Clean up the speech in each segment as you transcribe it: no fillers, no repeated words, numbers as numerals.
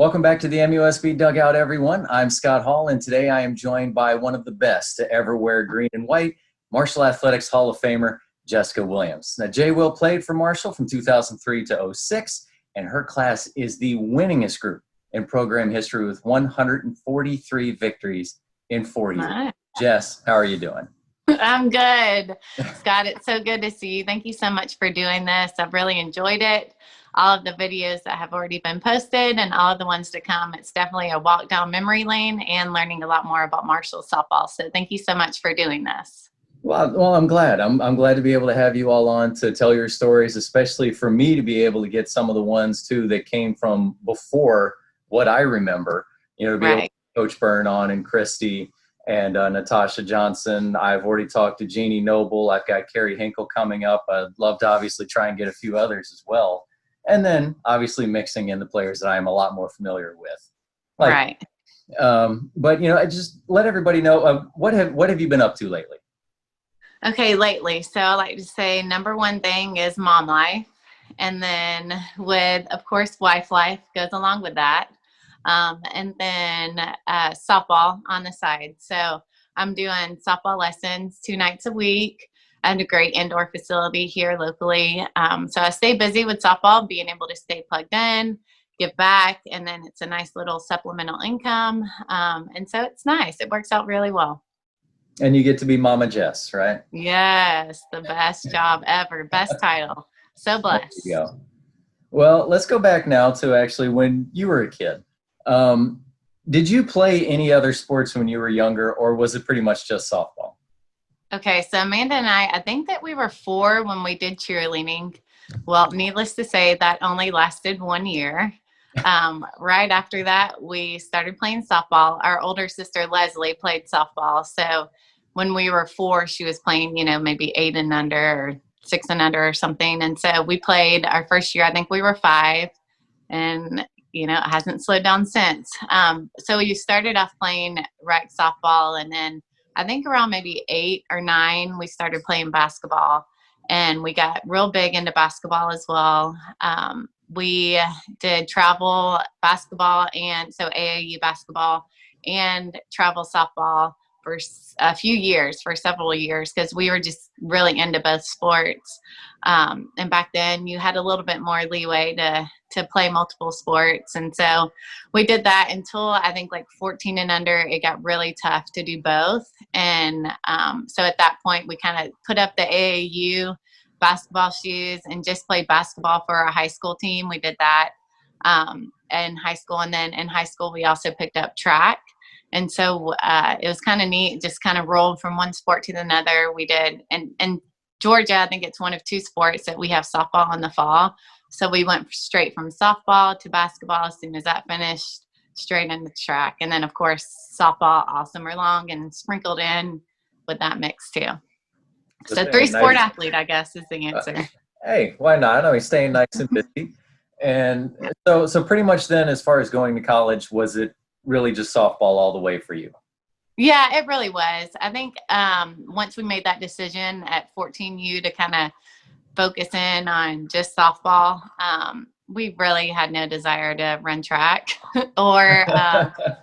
Welcome back to the MUSB Dugout, everyone. I'm Scott Hall, and today I am joined by one of the best to ever wear green and white, Marshall Athletics Hall of Famer, Jessica Williams. Now, J. Will played for Marshall from 2003 to 06, and her class is the winningest group in program history with 143 victories in 4 years. Nice. Jess, how are you doing? I'm good. Scott, it's so good to see you. Thank you so much for doing this. I've really enjoyed it. All of the videos that have already been posted and all of the ones to come. It's definitely a walk down memory lane and learning a lot more about Marshall softball. So thank you so much for doing this. Well, I'm glad. I'm glad to be able to have you all on to tell your stories, especially for me to be able to get some of the ones too that came from before what I remember. You know, to be able to Coach Byrne on and Christy and Natasha Johnson. I've already talked to Jeannie Noble. I've got Carrie Hinkle coming up. I'd love to obviously try and get a few others as well. And then obviously mixing in the players that I'm a lot more familiar with. But, you know, I just let everybody know, what have you been up to lately? Okay, lately. So I like to say number one thing is mom life. And then with, of course, wife life goes along with that. And then softball on the side. So I'm doing softball lessons 2 nights a week at a great indoor facility here locally. So I stay busy with softball, being able to stay plugged in, give back, and then it's a nice little supplemental income. And so it's nice. It works out really well. And you get to be Mama Jess, right? Yes, the best job ever, best title. So blessed. There you go. Well, let's go back now to actually when you were a kid. Did you play any other sports when you were younger, or was it pretty much just softball? Okay, so Amanda and I think that we were 4 when we did cheerleading. Well, needless to say, that only lasted 1 year. Right after that, we started playing softball. Our older sister, Leslie, played softball. So when we were 4, she was playing, you know, maybe 8 and under or 6 and under or something. And so we played our first year, I think we were 5. And you know, it hasn't slowed down since. So you started off playing rec softball, and then I think around maybe 8 or 9, we started playing basketball, and we got real big into basketball as well. We did travel basketball, and so AAU basketball and travel softball for a few years, for several years, because we were just really into both sports. And back then you had a little bit more leeway to play multiple sports. And so we did that until I think like 14 and under, it got really tough to do both. And so at that point we kind of put up the AAU basketball shoes and just played basketball for our high school team. We did that in high school. And then in high school, we also picked up track. And so it was kind of neat, just kind of rolled from one sport to another. We did, and Georgia, I think it's one of 2 sports that we have softball in the fall. So we went straight from softball to basketball as soon as that finished, straight into track. And then, of course, softball all summer long and sprinkled in with that mix too. So 3-sport athlete, I guess, is the answer. Hey, why not? I mean, staying nice and busy. And so pretty much then, as far as going to college, was it really just softball all the way for you? Yeah, it really was. I think once we made that decision at 14U to kind of focus in on just softball, we really had no desire to run track or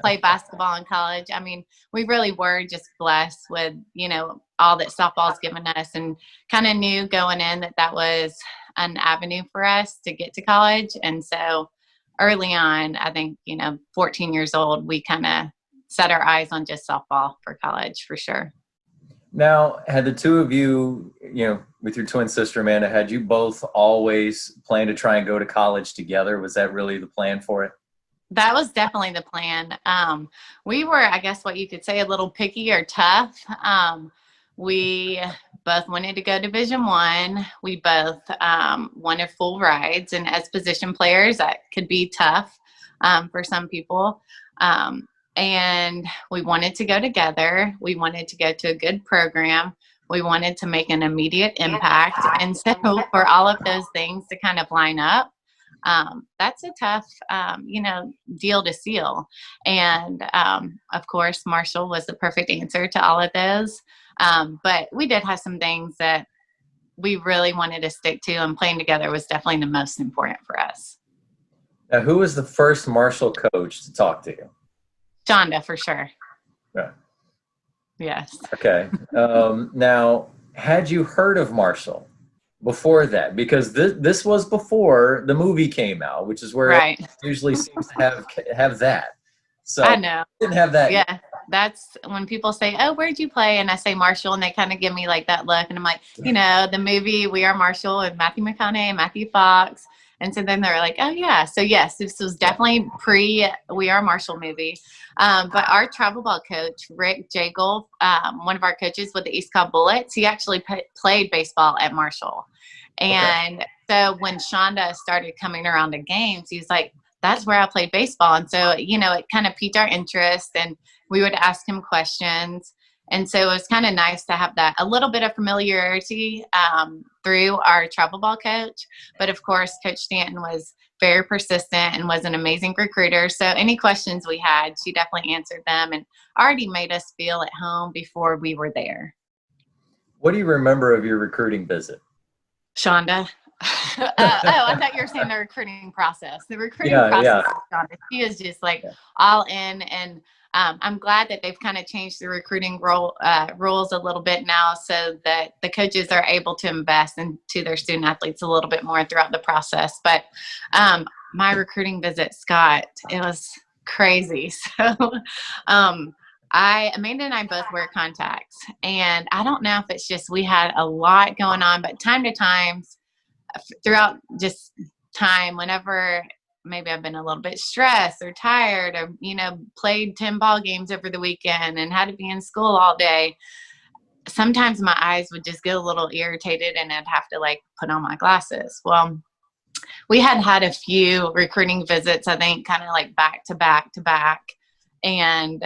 play basketball in college. I mean, we really were just blessed with, you know, all that softball's given us, and kind of knew going in that that was an avenue for us to get to college. And so early on, I think, you know, 14 years old, we kind of set our eyes on just softball for college for sure. Now, had the two of you, you know, with your twin sister, Amanda, had you both always planned to try and go to college together? Was that really the plan for it? That was definitely the plan. We were, I guess what you could say, a little picky or tough. We both wanted to go Division I. We both wanted full rides, and as position players, that could be tough for some people. And we wanted to go together. We wanted to go to a good program. We wanted to make an immediate impact. And so for all of those things to kind of line up, that's a tough, you know, deal to seal. And of course, Marshall was the perfect answer to all of those. But we did have some things that we really wanted to stick to, and playing together was definitely the most important for us. Now, who was the first Marshall coach to talk to you? Shonda, for sure. Yeah. Yes. Okay. Now, had you heard of Marshall before that? Because this was before the movie came out, which is where it Right. usually seems to have that. I So know. didn't have that yet. Yeah. That's when people say, "Oh, where'd you play?" And I say Marshall, and they kind of give me like that look. And I'm like, the movie We Are Marshall with Matthew McConaughey and Matthew Fox. And so then they're like, "Oh, yeah." So, yes, this was definitely pre We Are Marshall movie. But our travel ball coach, Rick Jagel, one of our coaches with the East Cobb Bullets, he actually played baseball at Marshall. And so when Shonda started coming around to games, he was like, that's where I played baseball. And so, it kind of piqued our interest, and we would ask him questions. And so it was kind of nice to have that, a little bit of familiarity through our travel ball coach. But of course, Coach Stanton was very persistent and was an amazing recruiter. So any questions we had, she definitely answered them and already made us feel at home before we were there. What do you remember of your recruiting visit? Shonda. I thought you were saying the recruiting process. The recruiting process of Shonda. She is just like all in, and I'm glad that they've kind of changed the recruiting rules a little bit now, so that the coaches are able to invest into their student athletes a little bit more throughout the process. But my recruiting visit, Scott, it was crazy. So Amanda and I both wear contacts, and I don't know if it's just we had a lot going on, but time to time, throughout just time, whenever maybe I've been a little bit stressed or tired, or played 10 ball games over the weekend and had to be in school all day, sometimes my eyes would just get a little irritated and I'd have to like put on my glasses. Well, we had a few recruiting visits, I think, kind of like back to back to back, and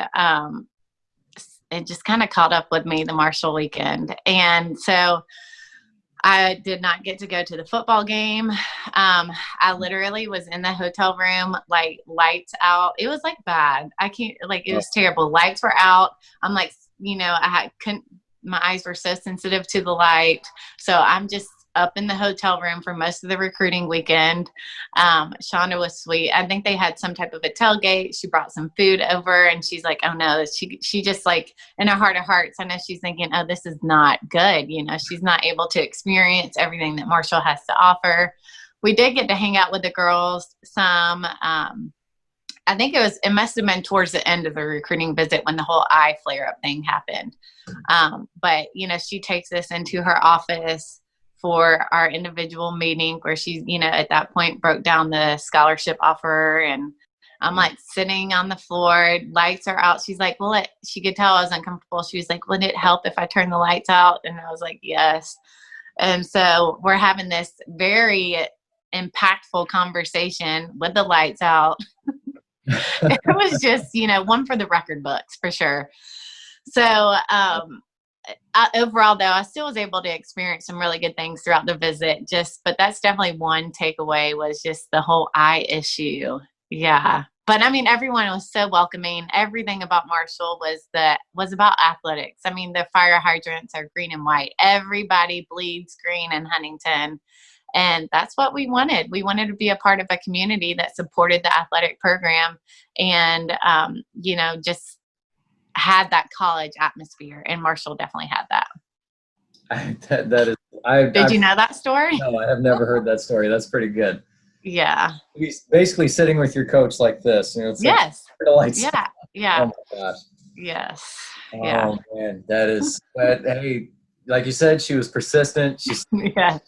it just kind of caught up with me the Marshall weekend. And so I did not get to go to the football game. I literally was in the hotel room, like lights out. It was like bad. It was terrible. Lights were out. I'm like, my eyes were so sensitive to the light. So I'm just up in the hotel room for most of the recruiting weekend. Shonda was sweet. I think they had some type of a tailgate. She brought some food over, and she's like, oh no, she just like, in her heart of hearts, I know she's thinking, oh, this is not good. She's not able to experience everything that Marshall has to offer. We did get to hang out with the girls some. I think it must have been towards the end of the recruiting visit when the whole eye flare up thing happened. But she takes us into her office for our individual meeting, where she, at that point broke down the scholarship offer, and I'm like sitting on the floor, lights are out. She's like, well, she could tell I was uncomfortable. She was like, would it help if I turn the lights out? And I was like, yes. And so we're having this very impactful conversation with the lights out. It was just, one for the record books for sure. So, overall, though, I still was able to experience some really good things throughout the visit. But that's definitely one takeaway, was just the whole eye issue. Yeah. But I mean, everyone was so welcoming. Everything about Marshall was about athletics. I mean, the fire hydrants are green and white. Everybody bleeds green in Huntington. And that's what we wanted. We wanted to be a part of a community that supported the athletic program and, just had that college atmosphere. And Marshall definitely had that. Did you know that story? No, I have never heard that story. That's pretty good. Yeah. He's basically sitting with your coach like this. It's yes. Like the lights. Yeah. Yeah. Oh my gosh. Yes. Oh yeah. man, that is. But hey, like you said, she was persistent. yes.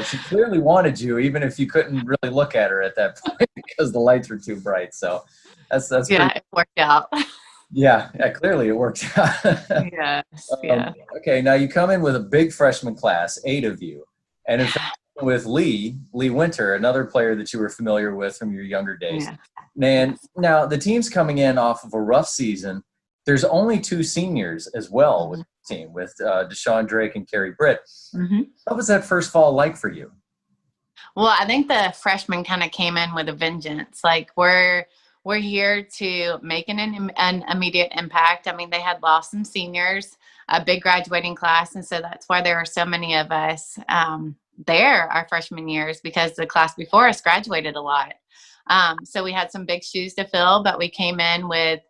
She clearly wanted you, even if you couldn't really look at her at that point because the lights were too bright. So that's pretty. It worked out. Yeah, clearly it worked out. yes. Yeah. Okay, now you come in with a big freshman class, 8 of you, and in fact, with Lee Winter, another player that you were familiar with from your younger days. Yeah. And now the team's coming in off of a rough season. There's only 2 seniors as well with the team, with Deshaun Drake and Carrie Britt. Mm-hmm. What was that first fall like for you? Well, I think the freshmen kind of came in with a vengeance. Like, we're here to make an immediate impact. I mean, they had lost some seniors, a big graduating class, and so that's why there were so many of us. there our freshman years because the class before us graduated a lot. So we had some big shoes to fill, but we came in with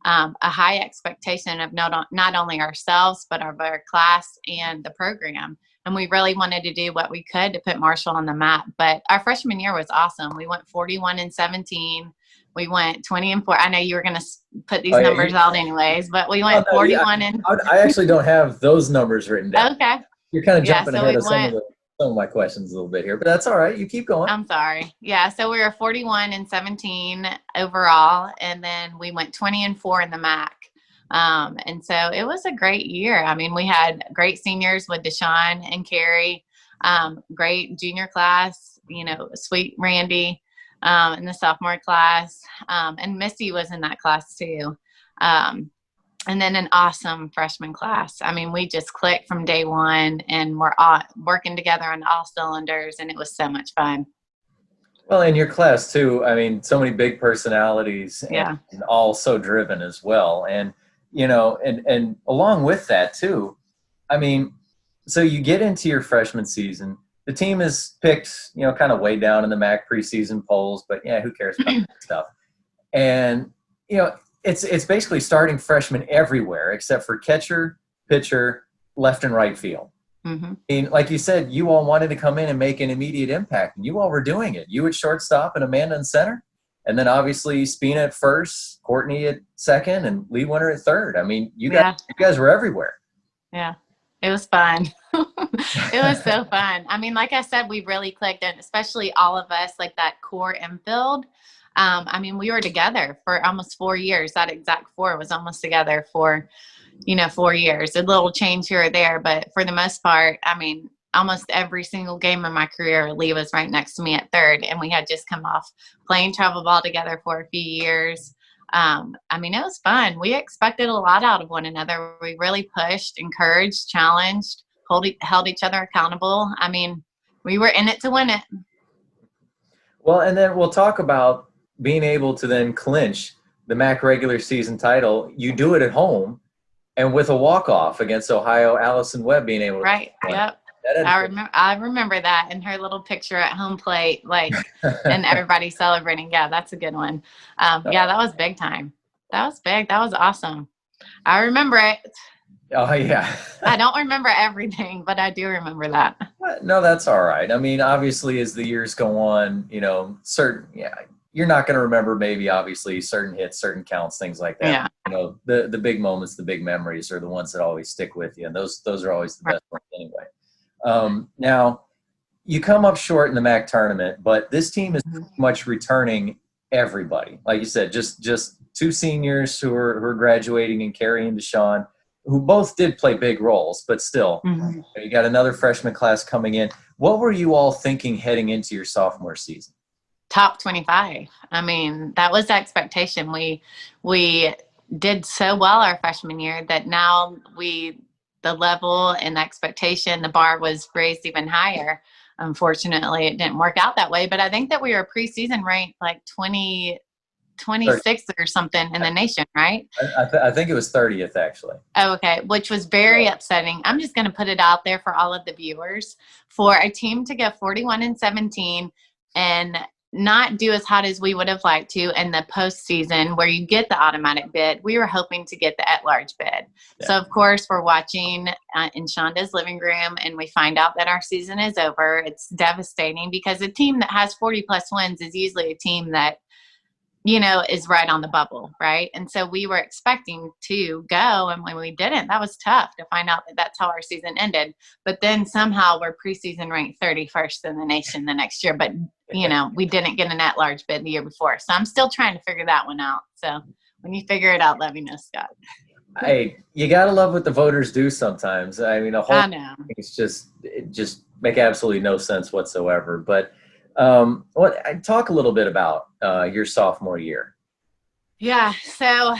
a high expectation of not only ourselves, but of our class and the program. And we really wanted to do what we could to put Marshall on the map. But our freshman year was awesome. We went 41-17. We went 20-4. I know you were going to put these numbers out anyways, but we went 41 and. I actually don't have those numbers written down. Okay. You're kind of jumping ahead of some of my questions a little bit here, but that's all right. You keep going. I'm sorry. Yeah. So we were 41-17 overall, and then we went 20-4 in the MAC. And so it was a great year. I mean, we had great seniors with Deshaun and Carrie, great junior class, sweet Randy, in the sophomore class. And Missy was in that class too. And then an awesome freshman class. I mean, we just clicked from day one, and we're all working together on all cylinders, and it was so much fun. Well, in your class too, I mean, so many big personalities and all so driven as well. And, and along with that too, I mean, so you get into your freshman season, the team is picked, kind of way down in the MAC preseason polls, but yeah, who cares about that stuff? And, it's basically starting freshmen everywhere except for catcher, pitcher, left and right field. Mm-hmm. I mean, like you said, you all wanted to come in and make an immediate impact, and you all were doing it. You at shortstop and Amanda in center, and then obviously Spina at first, Courtney at second, and Lee Winter at third. I mean, you guys were everywhere. Yeah, it was fun. It was so fun. I mean, like I said, we really clicked, and especially all of us, like that core infield. I mean, we were together for almost 4 years. That exact 4 was almost together for, 4 years. A little change here or there, but for the most part, I mean, almost every single game of my career, Lee was right next to me at third, and we had just come off playing travel ball together for a few years. I mean, it was fun. We expected a lot out of one another. We really pushed, encouraged, challenged, held each other accountable. I mean, we were in it to win it. Well, and then we'll talk about being able to then clinch the MAC regular season title. You do it at home, and with a walk-off against Ohio, Allison Webb being able to. Right, yep. I remember that, and her little picture at home plate, and everybody celebrating. Yeah, that's a good one. Yeah, that was big time. That was big. That was awesome. I remember it. Oh, yeah. I don't remember everything, but I do remember that. No, that's all right. I mean, obviously, as the years go on, you're not going to remember maybe obviously certain hits, certain counts, things like that. Yeah. The big moments, the big memories are the ones that always stick with you. And those are always the best ones anyway. Now you come up short in the MAC tournament, but this team is pretty much returning everybody. Like you said, just 2 seniors who are graduating, and Carrie and Deshaun, who both did play big roles, but still, you got another freshman class coming in. What were you all thinking heading into your sophomore season? Top 25. I mean, that was the expectation. We did so well our freshman year that now the level and expectation, the bar was raised even higher. Unfortunately, it didn't work out that way, but I think that we were preseason ranked like 26th or something in the nation, right? I think it was 30th actually. Oh, okay, which was very upsetting. I'm just going to put it out there for all of the viewers. For a team to go 41-17 and not do as hot as we would have liked to in the postseason where you get the automatic bid, we were hoping to get the at-large bid. Yeah. So, of course, we're watching in Shonda's living room, and we find out that our season is over. It's devastating because a team that has 40-plus wins is usually a team that, is right on the bubble, right? And so we were expecting to go, and when we didn't, that was tough to find out that that's how our season ended. But then somehow we're preseason ranked 31st in the nation the next year, but we didn't get an at-large bid the year before. So I'm still trying to figure that one out. So when you figure it out, let me know, Scott. Hey, you got to love what the voters do sometimes. I mean, I know. It's just make absolutely no sense whatsoever. But talk a little bit about your sophomore year. Yeah. So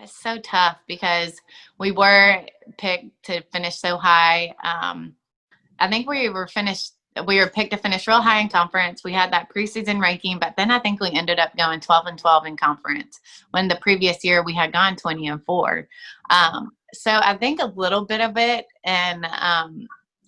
it's so tough because we were picked to finish so high. I think we were picked to finish real high in conference. We had that preseason ranking, but then I think we ended up going 12-12 in conference when the previous year we had gone 20-4. So I think a little bit of it, and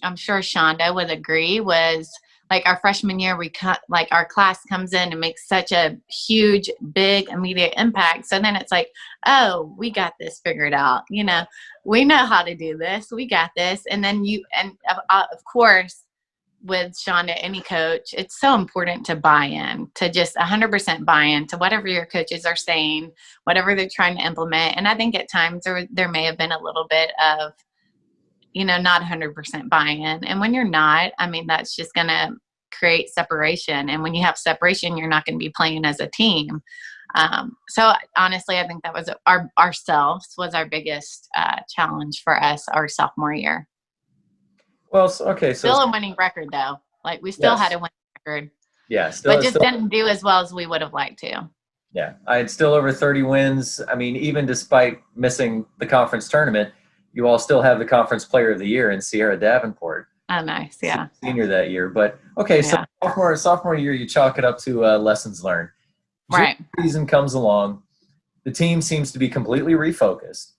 I'm sure Shonda would agree, was like our freshman year, we cut, like our class comes in and makes such a huge, big, immediate impact. So then it's like, oh, we got this figured out. You know, we know how to do this. We got this. And then of course, with Shonda, any coach, it's so important to buy in, to just 100% buy in to whatever your coaches are saying, whatever they're trying to implement. And I think at times there may have been a little bit of, not 100% buy-in. And when you're not, I mean, that's just going to create separation. And when you have separation, you're not going to be playing as a team. So honestly, I think that was ourselves was our biggest challenge for us our sophomore year. Well, okay. So still a winning record though. Like we still had a winning record. Yeah. But just didn't do as well as we would have liked to. Yeah. I had still over 30 wins. I mean, even despite missing the conference tournament, you all still have the conference player of the year in Sierra Davenport. Oh, nice. Yeah. Senior that year. But okay, so sophomore year, you chalk it up to lessons learned. Right. Season comes along. The team seems to be completely refocused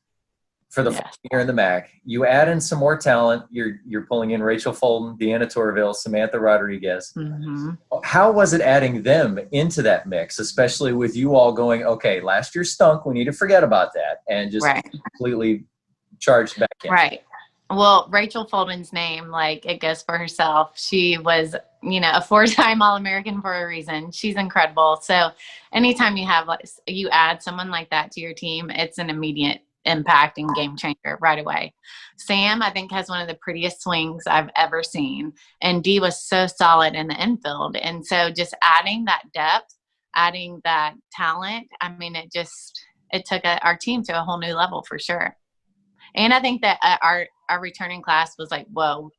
for the first year in the MAC. You add in some more talent. You're pulling in Rachel Fulton, Deanna Torville, Samantha Rodriguez. Mm-hmm. How was it adding them into that mix, especially with you all going, okay, last year stunk. We need to forget about that and just completely charged back in. Right. Well, Rachel Fulton's name, like it goes for herself. She was, a 4-time All-American for a reason. She's incredible. So anytime you add someone like that to your team, it's an immediate impact and game changer right away. Sam, I think, has one of the prettiest swings I've ever seen. And Dee was so solid in the infield. And so just adding that depth, adding that talent, I mean, it took our team to a whole new level for sure. And I think that our returning class was like, whoa,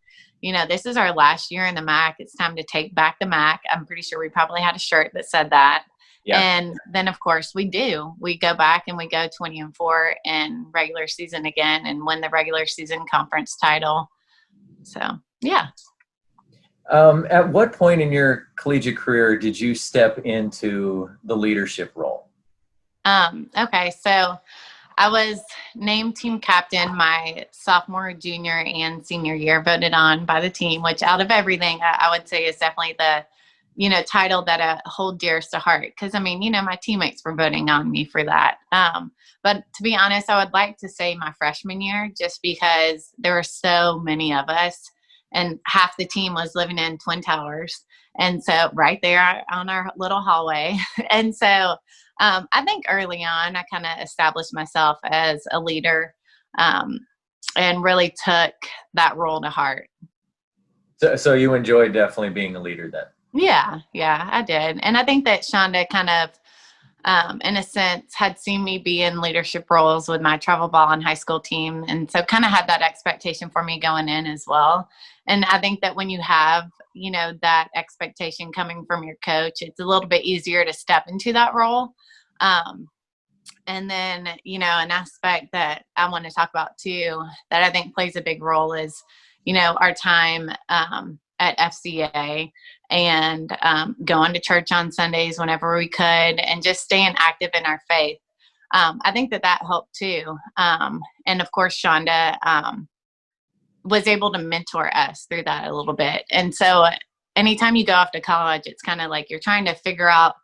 this is our last year in the MAC. It's time to take back the MAC. I'm pretty sure we probably had a shirt that said that. Yeah. And then, of course, we do. We go back and we go 20-4 in regular season again and win the regular season conference title. So, yeah. At what point in your collegiate career did you step into the leadership role? Okay, so I was named team captain my sophomore, junior, and senior year, voted on by the team, which out of everything, I would say is definitely the, title that I hold dearest to heart. Because, I mean, my teammates were voting on me for that. But to be honest, I would like to say my freshman year, just because there were so many of us and half the team was living in Twin Towers. And so right there on our little hallway. And so I think early on, I kind of established myself as a leader and really took that role to heart. So you enjoyed definitely being a leader then? Yeah, I did. And I think that Shonda kind of, in a sense, had seen me be in leadership roles with my travel ball and high school team. And so kind of had that expectation for me going in as well. And I think that when you have, that expectation coming from your coach, it's a little bit easier to step into that role. And then, an aspect that I want to talk about too, that I think plays a big role is, our time at FCA and going to church on Sundays whenever we could and just staying active in our faith. I think that helped too. And of course, Shonda was able to mentor us through that a little bit. And so anytime you go off to college, it's kind of like you're trying to figure out,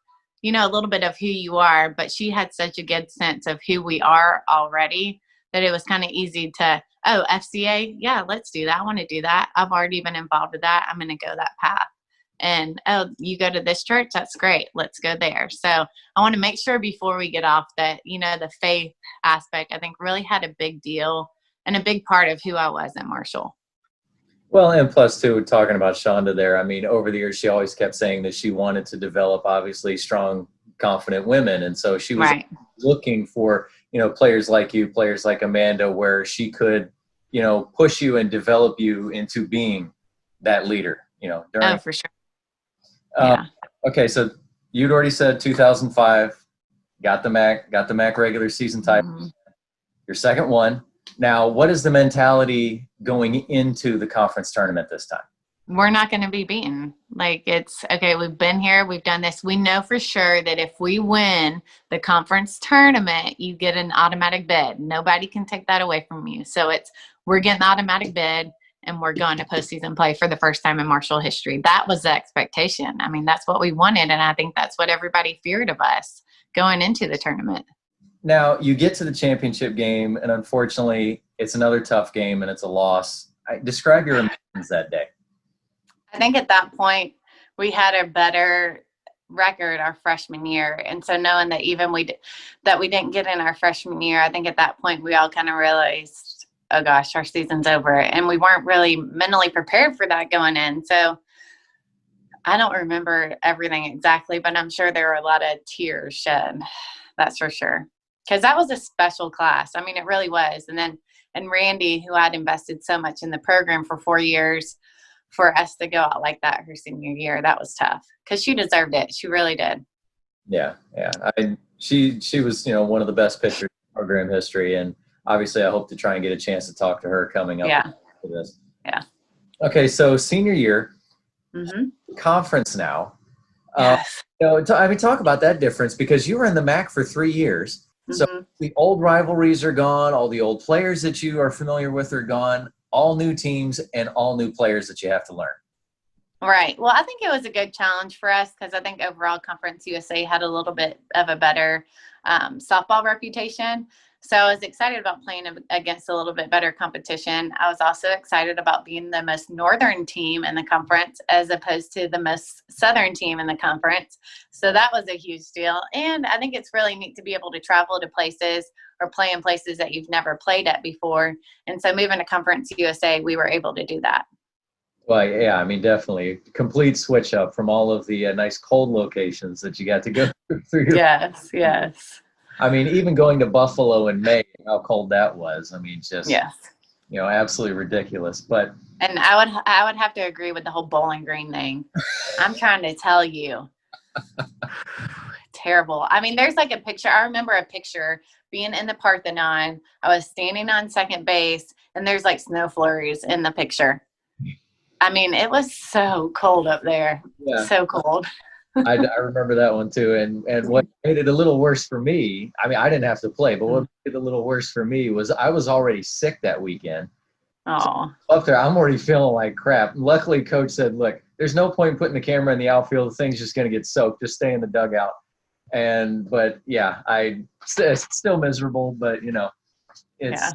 a little bit of who you are, but she had such a good sense of who we are already that it was kind of easy to, FCA, yeah, let's do that. I want to do that. I've already been involved with that. I'm going to go that path. And, you go to this church? That's great. Let's go there. So I want to make sure before we get off that, the faith aspect, I think really had a big deal and a big part of who I was at Marshall. Well, and plus too, talking about Shonda there, I mean, over the years, she always kept saying that she wanted to develop obviously strong, confident women. And so she was looking for, players like you, players like Amanda, where she could, push you and develop you into being that leader, for sure. Yeah. Okay. So you'd already said 2005, got the MAC regular season title, your second one. Now, what is the mentality going into the conference tournament this time? We're not going to be beaten. Like it's, okay, we've been here, we've done this. We know for sure that if we win the conference tournament, you get an automatic bid. Nobody can take that away from you. So we're getting the automatic bid. and we're going to postseason play for the first time in Marshall history. That was the expectation. I mean, that's what we wanted, and I think that's what everybody feared of us going into the tournament. Now, you get to the championship game, and unfortunately, it's another tough game, and it's a loss. Describe your emotions that day. I think at that point, we had a better record our freshman year, and so knowing that even we didn't get in our freshman year, I think at that point we all kind of realized, oh gosh, our season's over, and we weren't really mentally prepared for that going in. So I don't remember everything exactly, but I'm sure there were a lot of tears shed. That's for sure, because that was a special class. I mean, it really was. And Randy, who had invested so much in the program for 4 years, for us to go out like that her senior year, that was tough, because she deserved it. She really did. Yeah. She was, one of the best pitchers in program history, and obviously I hope to try and get a chance to talk to her coming up. Yeah. For this. Yeah. Okay, so senior year, conference now. Yes. Talk about that difference, because you were in the MAC for 3 years. So the old rivalries are gone. All the old players that you are familiar with are gone. All new teams and all new players that you have to learn. Right. Well, I think it was a good challenge for us, because I think overall Conference USA had a little bit of a better softball reputation. So I was excited about playing against a little bit better competition. I was also excited about being the most northern team in the conference as opposed to the most southern team in the conference. So that was a huge deal. And I think it's really neat to be able to travel to places or play in places that you've never played at before. And so moving to Conference USA, we were able to do that. Well, yeah, I mean, definitely complete switch up from all of the nice cold locations that you got to go through. Yes. I mean, even going to Buffalo in May, how cold that was. I mean, just, yes. Absolutely ridiculous. But and I would have to agree with the whole Bowling Green thing. I'm trying to tell you. Terrible. I mean, there's like a picture. I remember a picture being in the Parthenon. I was standing on second base, and there's like snow flurries in the picture. I mean, it was so cold up there. Yeah. So cold. I remember that one too. And what made it a little worse for me, I mean, I didn't have to play, but what made it a little worse for me was I was already sick that weekend. Oh. So up there, I'm already feeling like crap. Luckily, coach said, look, there's no point putting the camera in the outfield. The thing's just going to get soaked. Just stay in the dugout. But yeah, it's still miserable, but it's,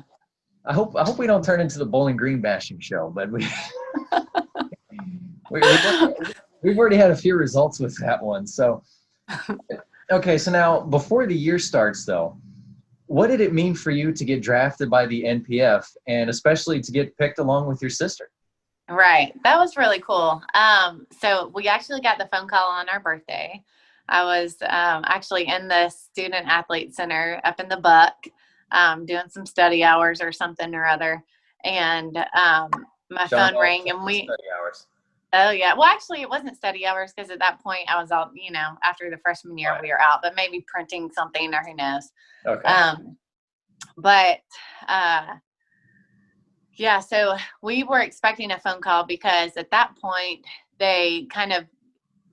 I hope we don't turn into the Bowling Green bashing show, but we've already had a few results with that one. So, okay. So now, before the year starts, though, what did it mean for you to get drafted by the NPF, and especially to get picked along with your sister? Right. That was really cool. So we actually got the phone call on our birthday. I was actually in the student athlete center up in the Buck, doing some study hours or something or other. And my phone rang, and we study hours. Oh, yeah. Well, actually, it wasn't study hours, because at that point I was out, after the freshman year, we were out, but maybe printing something, or who knows. Okay. Yeah, so we were expecting a phone call, because at that point they kind of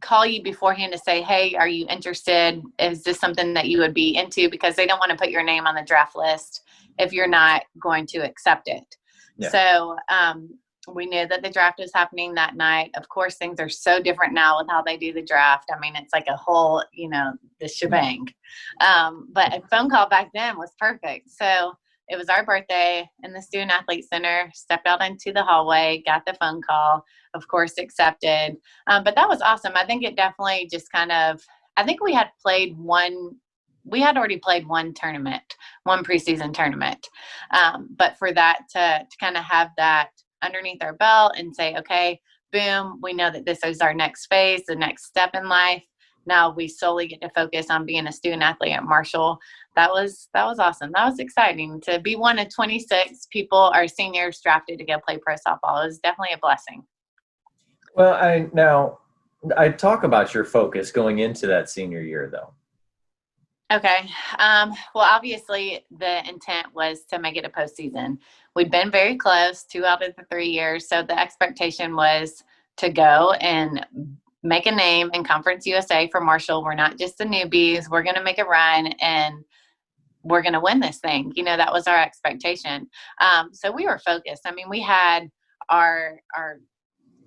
call you beforehand to say, hey, are you interested? Is this something that you would be into? Because they don't want to put your name on the draft list if you're not going to accept it. Yeah. So, we knew that the draft was happening that night. Of course, things are so different now with how they do the draft. I mean, it's like a whole, the shebang. But a phone call back then was perfect. So it was our birthday in the Student Athlete Center, stepped out into the hallway, got the phone call, of course, accepted. But that was awesome. I think it definitely just I think we had already played one preseason tournament. But for that to kind of have that underneath our belt and say, okay, boom, we know that this is our next phase, the next step in life. Now we solely get to focus on being a student athlete at Marshall. That was awesome. That was exciting to be one of 26 people, our seniors, drafted to go play pro softball. It was definitely a blessing. Well, I talk about your focus going into that senior year, though. Okay. Well, obviously the intent was to make it a postseason. We'd been very close 2 out of the 3 years. So the expectation was to go and make a name in Conference USA for Marshall. We're not just the newbies. We're going to make a run, and we're going to win this thing. That was our expectation. So we were focused. I mean, we had our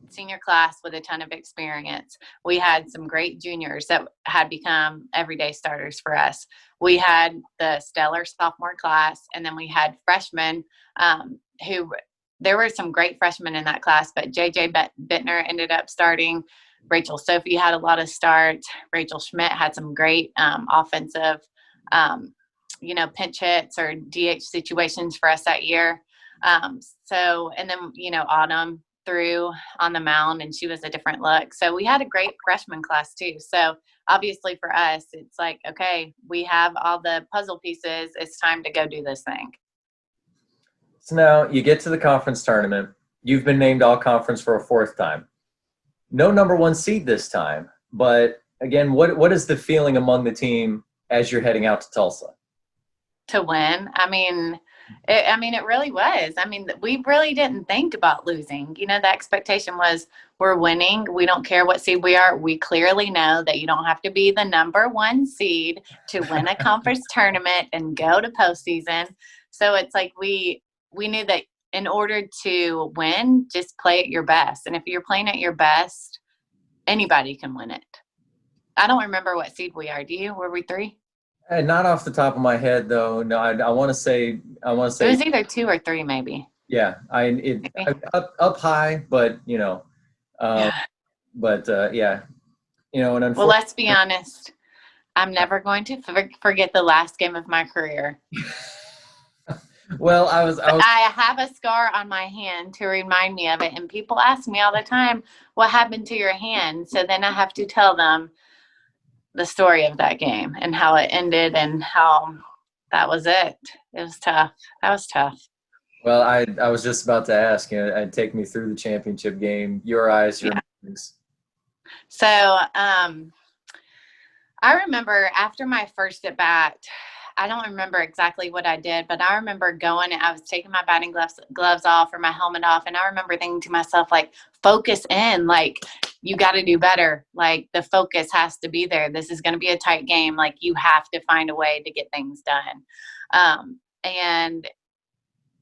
senior class with a ton of experience. We had some great juniors that had become everyday starters for us. We had the stellar sophomore class, and then we had freshmen who there were some great freshmen in that class, but JJ Bittner ended up starting. Rachel Sophie had a lot of starts. Rachel Schmidt had some great offensive, pinch hits or DH situations for us that year. And then, Autumn threw on the mound, and she was a different look. So we had a great freshman class too. So obviously for us, it's like, okay, we have all the puzzle pieces. It's time to go do this thing. So now you get to the conference tournament. You've been named all conference for a fourth time. No number one seed this time. But again, what is the feeling among the team as you're heading out to Tulsa? To win. It really was. We really didn't think about losing. The expectation was we're winning. We don't care what seed we are. We clearly know that you don't have to be the number one seed to win a conference tournament and go to postseason. So it's like we knew that in order to win, just play at your best. And if you're playing at your best, anybody can win it. I don't remember what seed we are. Do you? Were we 3? Not off the top of my head, though. No, I want to say it was either 2 or 3, maybe. Yeah, up high, but yeah. And unfortunately, well, let's be honest. I'm never going to forget the last game of my career. Well, I have a scar on my hand to remind me of it, and people ask me all the time, "What happened to your hand?" So then I have to tell them the story of that game and how it ended and how that was it. It was tough. That was tough. Well, I was just about to ask, I'd take me through the championship game, your eyes, your memories. So, I remember after my first at bat, I don't remember exactly what I did, but I remember going and I was taking my batting gloves off or my helmet off. And I remember thinking to myself, like, focus in, like, you got to do better. Like, the focus has to be there. This is going to be a tight game. Like, you have to find a way to get things done.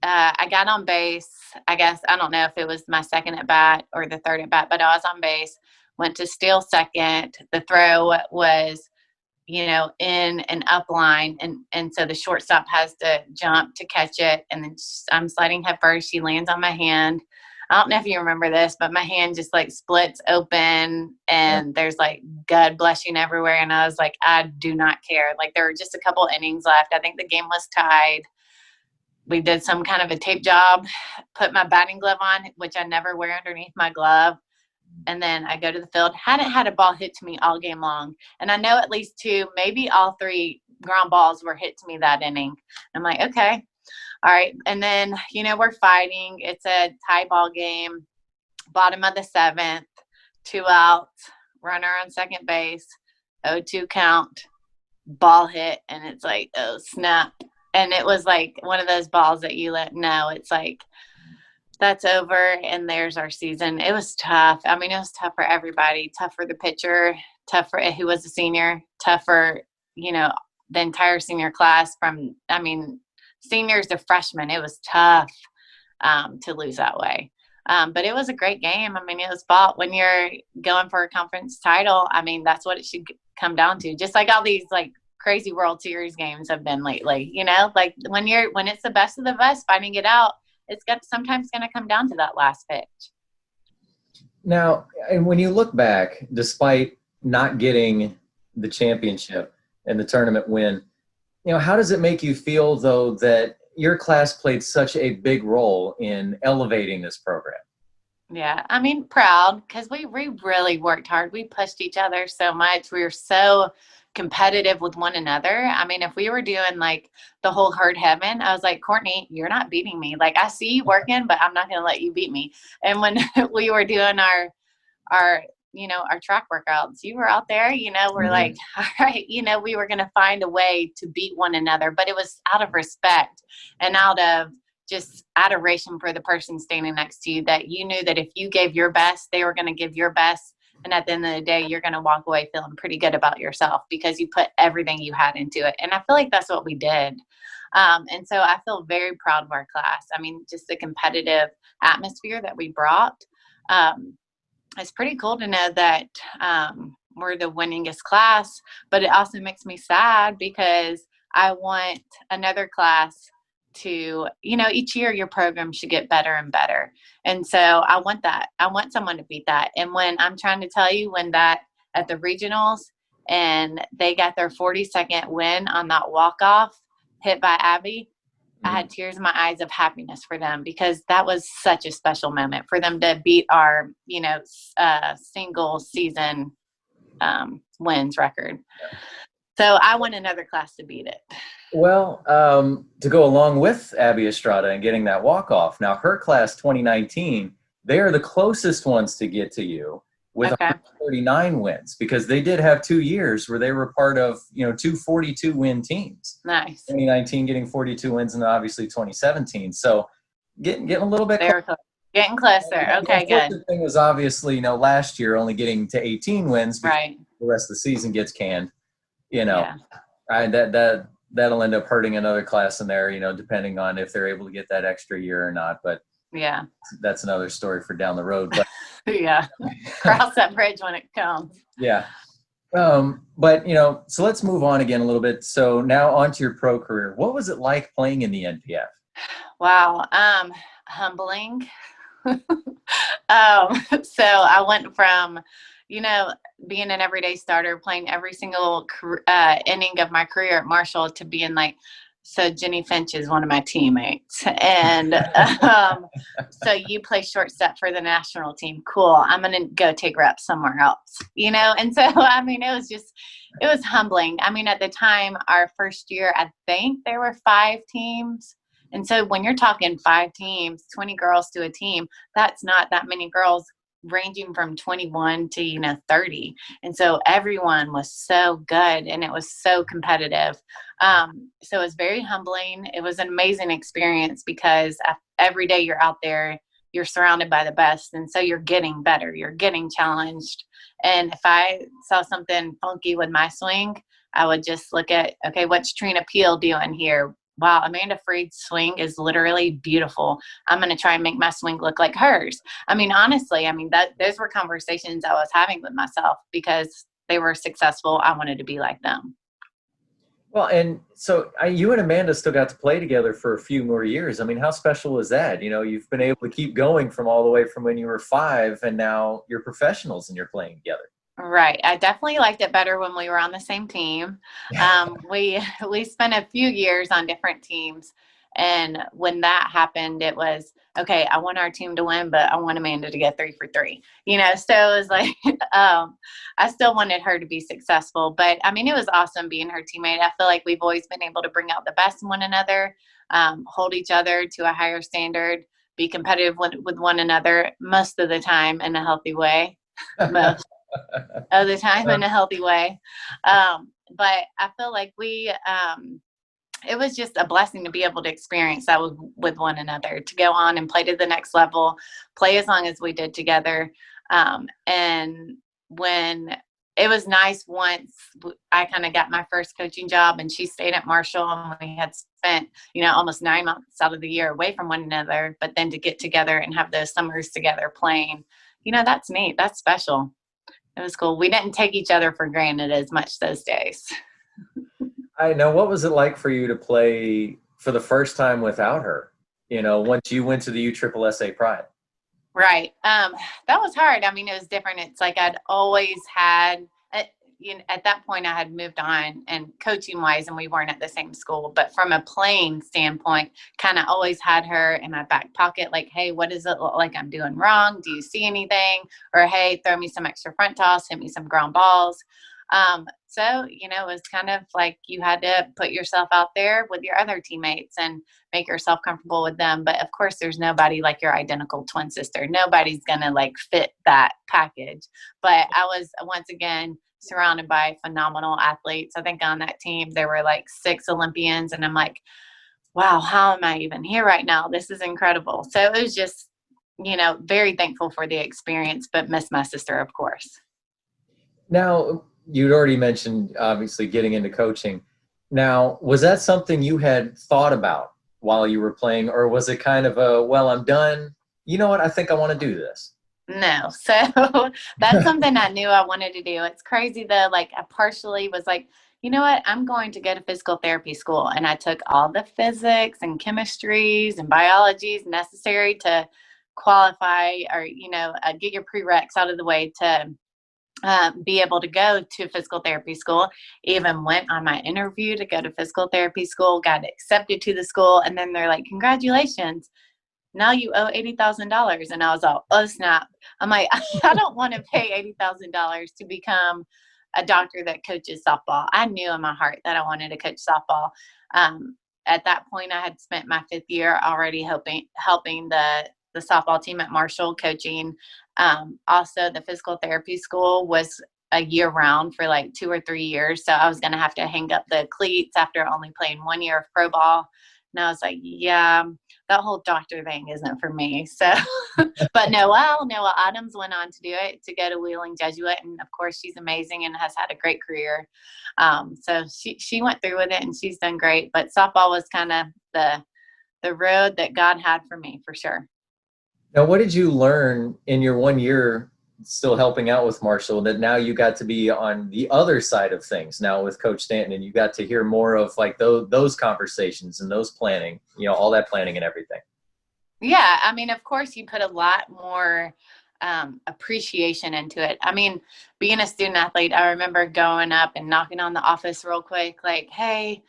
I got on base. I guess, I don't know if it was my second at bat or the third at bat, but I was on base, went to steal second. The throw was, in an up line. And so the shortstop has to jump to catch it. And then I'm sliding head first. She lands on my hand. I don't know if you remember this, but my hand just like splits open and there's like blood blushing everywhere. And I was like, I do not care. Like, there were just a couple innings left. I think the game was tied. We did some kind of a tape job, put my batting glove on, which I never wear underneath my glove. And then I go to the field, hadn't had a ball hit to me all game long. And I know at least 2, maybe all 3 ground balls were hit to me that inning. I'm like, okay, all right. And then, we're fighting. It's a tie ball game, bottom of the 7th, 2 outs, runner on second base, 0-2 count, ball hit. And it's like, oh, snap. And it was like one of those balls that you know, it's like, that's over and there's our season. It was tough. It was tough for everybody, tough for the pitcher, tough for who was a senior, tough for, the entire senior class from, seniors to freshmen. It was tough to lose that way. But it was a great game. It was fought. When you're going for a conference title, that's what it should come down to. Just like all these like crazy World Series games have been lately, like when it's the best of the best fighting it out, it's sometimes going to come down to that last pitch. Now, and when you look back, despite not getting the championship and the tournament win, how does it make you feel, though, that your class played such a big role in elevating this program? Yeah, proud because we really worked hard. We pushed each other so much. We were so competitive with one another. If we were doing like the whole herd heaven, I was like, Courtney, you're not beating me. Like, I see you working, but I'm not going to let you beat me. And when we were doing our track workouts, you were out there, we're like, all right, we were going to find a way to beat one another, but it was out of respect and out of just adoration for the person standing next to you, that you knew that if you gave your best, they were going to give your best. And at the end of the day, you're going to walk away feeling pretty good about yourself because you put everything you had into it. And I feel like that's what we did. And so I feel very proud of our class. I mean, just the competitive atmosphere that we brought. It's pretty cool to know that we're the winningest class, but it also makes me sad because I want another class to, each year your program should get better and better. And so I want that. I want someone to beat that. And when I'm trying to tell you, when that at the regionals and they got their 42nd win on that walk-off hit by Abby, I had tears in my eyes of happiness for them because that was such a special moment for them to beat our, single season wins record. So I want another class to beat it. Well, to go along with Abby Estrada and getting that walk-off, now her class 2019, they are the closest ones to get to you with 139 wins, because they did have 2 years where they were part of, 2 42-win teams. Nice. 2019 getting 42 wins, and obviously 2017. So getting a little bit closer. Getting closer. Okay, good. The thing was obviously, last year only getting to 18 wins because right. the rest of the season gets canned. Yeah. That'll end up hurting another class in there, depending on if they're able to get that extra year or not. But yeah, that's another story for down the road. But yeah, cross that bridge when it comes. Yeah. But, so let's move on again a little bit. So now on to your pro career. What was it like playing in the NPF? Wow. Humbling. So I went from, being an everyday starter, playing every single inning of my career at Marshall, to being like, so Jenny Finch is one of my teammates. And so you play shortstop for the national team. Cool. I'm going to go take reps somewhere else, And so, it was humbling. I mean, at the time, our first year, I think there were 5 teams. And so when you're talking 5 teams, 20 girls to a team, that's not that many girls, ranging from 21 to 30. And so everyone was so good and it was so competitive. So it was very humbling. It was an amazing experience because every day you're out there, you're surrounded by the best, and so you're getting better, you're getting challenged. And if I saw something funky with my swing, I would just look at, okay, what's Trina Peel doing here? Wow, Amanda Freed's swing is literally beautiful. I'm going to try and make my swing look like hers. I mean, honestly, those were conversations I was having with myself because they were successful. I wanted to be like them. Well, and so you and Amanda still got to play together for a few more years. I mean, how special was that? You've been able to keep going from all the way from when you were 5, and now you're professionals and you're playing together. Right. I definitely liked it better when we were on the same team. We spent a few years on different teams. And when that happened, it was, okay, I want our team to win, but I want Amanda to get 3 for 3, so it was like, I still wanted her to be successful, but it was awesome being her teammate. I feel like we've always been able to bring out the best in one another, hold each other to a higher standard, be competitive with one another most of the time in a healthy way. Most of the time in a healthy way. But I feel like it was just a blessing to be able to experience that with one another, to go on and play to the next level, play as long as we did together. And when it was nice, once I kind of got my first coaching job and she stayed at Marshall, and we had spent, almost 9 months out of the year away from one another, but then to get together and have those summers together playing, that's neat. That's special. It was cool. We didn't take each other for granted as much those days. I know. What was it like for you to play for the first time without her? Once you went to the USSSA Pride. Right. That was hard. It was different. It's like I'd always had, at that point I had moved on and coaching wise, and we weren't at the same school, but from a playing standpoint, kind of always had her in my back pocket. Like, hey, what does it look like I'm doing wrong? Do you see anything? Or, hey, throw me some extra front toss, hit me some ground balls. So, it was kind of like you had to put yourself out there with your other teammates and make yourself comfortable with them. But of course, there's nobody like your identical twin sister. Nobody's going to fit that package. But I was, once again, surrounded by phenomenal athletes. I think on that team, there were 6 Olympians, and I'm like, wow, how am I even here right now? This is incredible. So it was just, very thankful for the experience, but miss my sister, of course. Now, you'd already mentioned obviously getting into coaching. Now, was that something you had thought about while you were playing, or was it kind of a, well, I'm done. You know what? I think I want to do this. No. So that's something I knew I wanted to do. It's crazy though. Like I partially was like, you know what? I'm going to go to physical therapy school. And I took all the physics and chemistries and biologies necessary to qualify or, get your prereqs out of the way to be able to go to physical therapy school. Even went on my interview to go to physical therapy school, got accepted to the school. And then they're like, congratulations, now you owe $80,000. And I was all, oh snap. I'm like, I don't want to pay $80,000 to become a doctor that coaches softball. I knew in my heart that I wanted to coach softball. At that point, I had spent my 5th year already helping the softball team at Marshall coaching. Also, the physical therapy school was a year round for like 2 or 3 years. So I was going to have to hang up the cleats after only playing 1 year of pro ball. And I was like, yeah, that whole doctor thing isn't for me. So, but Noelle Adams went on to do it, to go to Wheeling Jesuit. And of course, she's amazing and has had a great career. So she went through with it and she's done great. But softball was kind of the road that God had for me, for sure. Now, what did you learn in your 1 year still helping out with Marshall that now you got to be on the other side of things now with Coach Stanton, and you got to hear more of like those conversations and those planning, all that planning and everything? Yeah. I mean, of course you put a lot more appreciation into it. I mean, being a student athlete, I remember going up and knocking on the office real quick, like, hey,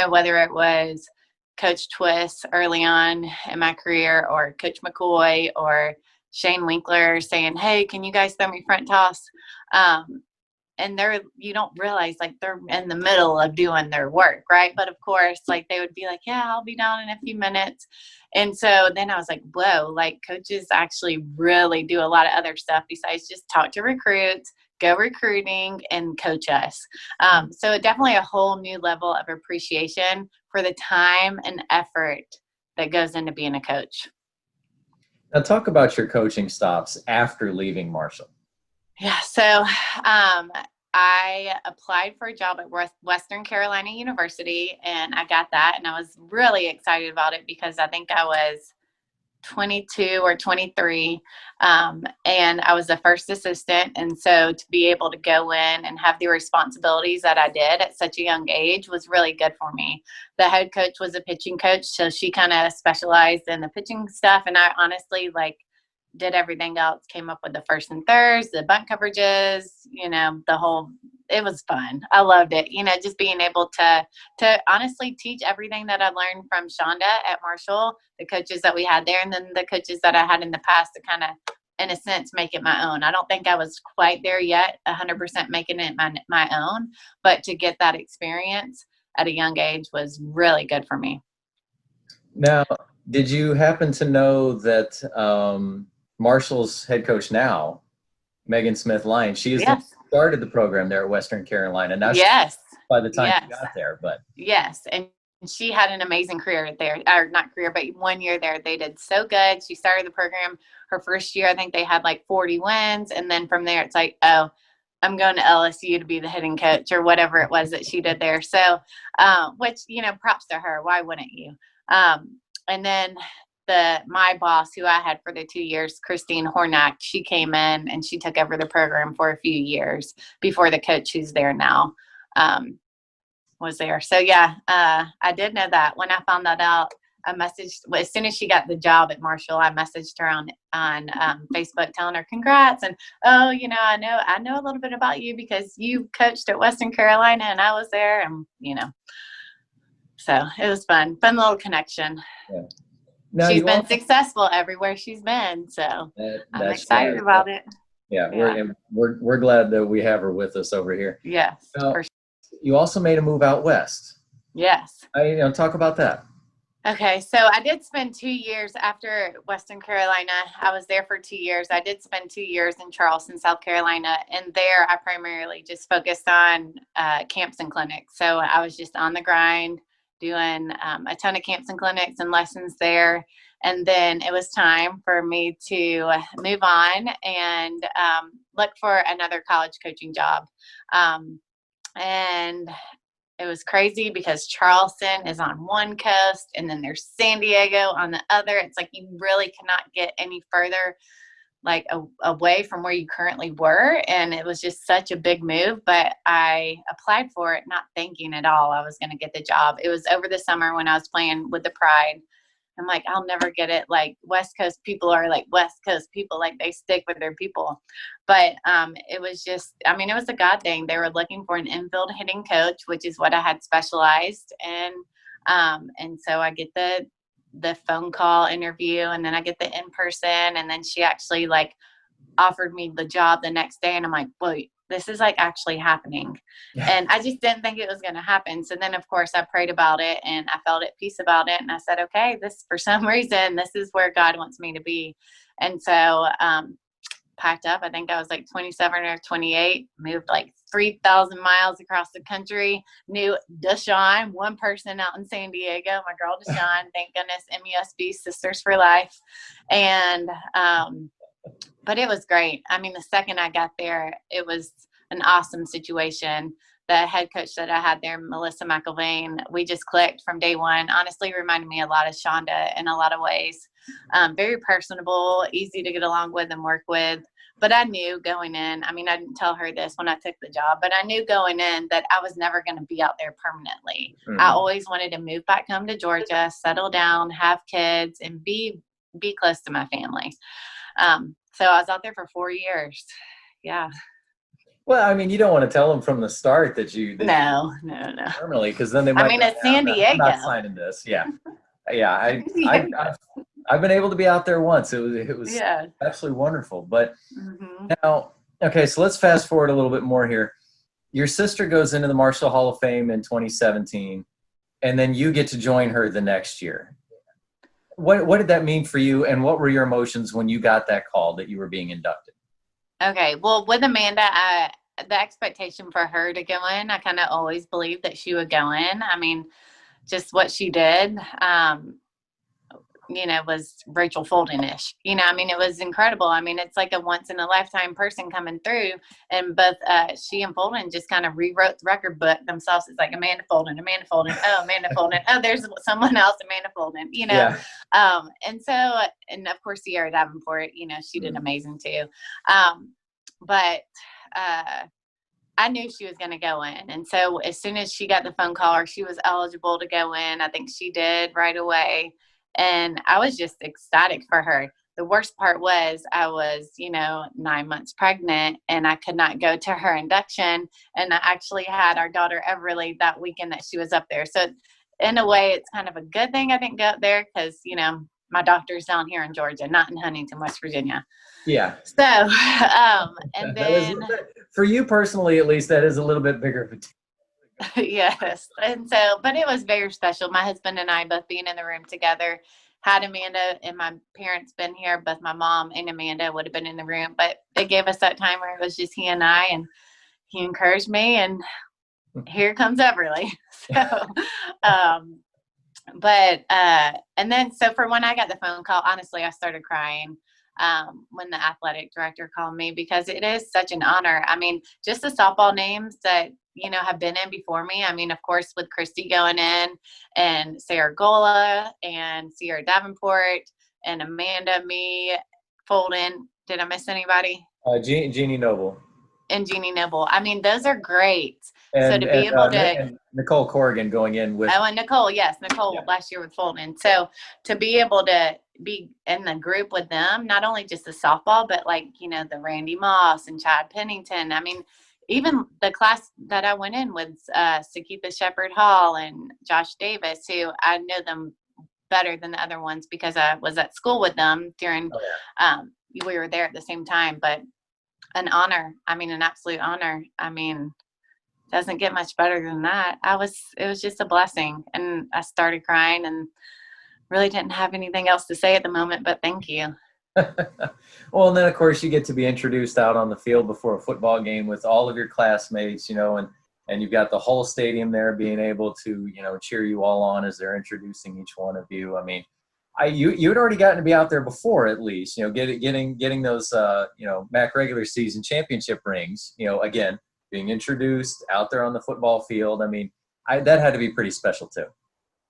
whether it was Coach Twist early on in my career or Coach McCoy or Shane Winkler saying, hey, can you guys throw me front toss? And you don't realize like they're in the middle of doing their work, right? But of course, like they would be like, yeah, I'll be down in a few minutes. And so then I was like, whoa, like coaches actually really do a lot of other stuff besides just talk to recruits, go recruiting, and coach us. So definitely a whole new level of appreciation for the time and effort that goes into being a coach. Now, talk about your coaching stops after leaving Marshall. Yeah. So I applied for a job at Western Carolina University, and I got that. And I was really excited about it because I think I was 22 or 23. And I was the first assistant. And so to be able to go in and have the responsibilities that I did at such a young age was really good for me. The head coach was a pitching coach, so she kind of specialized in the pitching stuff. And I honestly did everything else, came up with the first and thirds, the bunt coverages, it was fun. I loved it. Just being able to honestly teach everything that I learned from Shonda at Marshall, the coaches that we had there, and then the coaches that I had in the past to kind of, in a sense, make it my own. I don't think I was quite there yet, 100% making it my own, but to get that experience at a young age was really good for me. Now, did you happen to know that Marshall's head coach now, Megan Smith-Lyons, she is the one who started the program there at Western Carolina. Now, yes, by the time you got there, but yes, and she had an amazing career there, or not career, but 1 year there. They did so good. She started the program her first year. I think they had like 40 wins, and then from there, it's like, oh, I'm going to LSU to be the hitting coach or whatever it was that she did there. So, which props to her. Why wouldn't you? And then my boss, who I had for the 2 years, Christine Hornack, she came in and she took over the program for a few years before the coach who's there now was there. So yeah, I did know that. When I found that out, I messaged, as soon as she got the job at Marshall, I messaged her on Facebook telling her congrats. And, oh, I know a little bit about you because you coached at Western Carolina and I was there, and, so it was fun little connection. Yeah. Now, she's been successful everywhere she's been. So I'm excited about it. Yeah. We're glad that we have her with us over here. Yes. Now, you also made a move out west. Yes. Talk about that. Okay, so I did spend 2 years after Western Carolina. I was there for 2 years. I did spend 2 years in Charleston, South Carolina, and there I primarily just focused on camps and clinics. So I was just on the grind, doing a ton of camps and clinics and lessons there. And then it was time for me to move on and look for another college coaching job. And it was crazy because Charleston is on one coast and then there's San Diego on the other. It's like you really cannot get any further like away from where you currently were. And it was just such a big move, but I applied for it, not thinking at all I was going to get the job. It was over the summer when I was playing with the Pride. I'm like, I'll never get it. Like West Coast people are like West Coast people, like they stick with their people. But it was just, I mean, it was a God thing. They were looking for an infield hitting coach, which is what I had specialized in. And so I get the phone call interview, and then I get the in-person, and then she actually like offered me the job the next day. And I'm like, wait, this is like actually happening. And I just didn't think it was going to happen. So then of course I prayed about it and I felt at peace about it. And I said, okay, this, for some reason, this is where God wants me to be. And so, packed up. I think I was like 27 or 28, moved like 3,000 miles across the country, knew Deshawn, one person out in San Diego, my girl Deshawn, thank goodness, MUSB Sisters for Life. And, but it was great. I mean, the second I got there, it was an awesome situation. The head coach that I had there, Melissa McIlvain, we just clicked from day one. Honestly, reminded me a lot of Shonda in a lot of ways. Very personable, easy to get along with and work with. But I knew going in, I mean, I didn't tell her this when I took the job, but I knew going in that I was never going to be out there permanently. Mm-hmm. I always wanted to move back home to Georgia, settle down, have kids, and be close to my family. So I was out there for 4 years. Yeah. Well, I mean, you don't want to tell them from the start that you no. Permanently, because then they might. I mean, it's San Diego. I'm not signing this. Yeah, yeah. I've been able to be out there once. It was absolutely wonderful. But now, okay, so let's fast forward a little bit more here. Your sister goes into the Marshall Hall of Fame in 2017, and then you get to join her the next year. What did that mean for you, and what were your emotions when you got that call that you were being inducted? Okay, well, with Amanda, the expectation for her to go in, I kind of always believed that she would go in. I mean, just what she did, was Rachel Folden-ish. I mean, it was incredible. I mean, it's like a once-in-a-lifetime person coming through, and both she and Folden just kind of rewrote the record book themselves. It's like Amanda Folden, oh, Amanda Folden, oh, there's someone else, Amanda Folden, Yeah. And of course, Sierra Davenport, she did amazing too. But I knew she was going to go in. And so as soon as she got the phone call or she was eligible to go in, I think she did right away. And I was just ecstatic for her. The worst part was I was, 9 months pregnant, and I could not go to her induction. And I actually had our daughter Everly that weekend that she was up there. So in a way, it's kind of a good thing I didn't go up there because, my doctor's down here in Georgia, not in Huntington, West Virginia. Yeah. So, and then for you personally, at least, that is a little bit bigger of a deal. Yes. And so, but it was very special. My husband and I both being in the room together, had Amanda and my parents been here, both my mom and Amanda would have been in the room, but it gave us that time where it was just he and I, and he encouraged me, and here comes Everly. So, and then, so for when I got the phone call, honestly, I started crying when the athletic director called me, because it is such an honor. I mean, just the softball names that, have been in before me. I mean, of course, with Christy going in, and Sarah Gola and Sierra Davenport and Amanda, me, Folden. Did I miss anybody? Jeannie Noble. And Jeannie Noble. I mean, those are great. And, so to be able to, and Nicole Corrigan going in with. Oh, and Nicole, yes, Nicole last year with Folden. So to be able to be in the group with them, not only just the softball, but like, the Randy Moss and Chad Pennington. I mean, even the class that I went in with, Sakitha Shepherd Hall and Josh Davis, who I know them better than the other ones because I was at school with them during, we were there at the same time, but an honor. I mean, an absolute honor. I mean, doesn't get much better than that. It was just a blessing. And I started crying and really didn't have anything else to say at the moment, but thank you. Well, and then of course you get to be introduced out on the field before a football game with all of your classmates, and you've got the whole stadium there being able to, cheer you all on as they're introducing each one of you. I mean, you had already gotten to be out there before, at least, you know, getting those, you know, MAC regular season championship rings, you know, again, being introduced out there on the football field. I mean, that had to be pretty special too.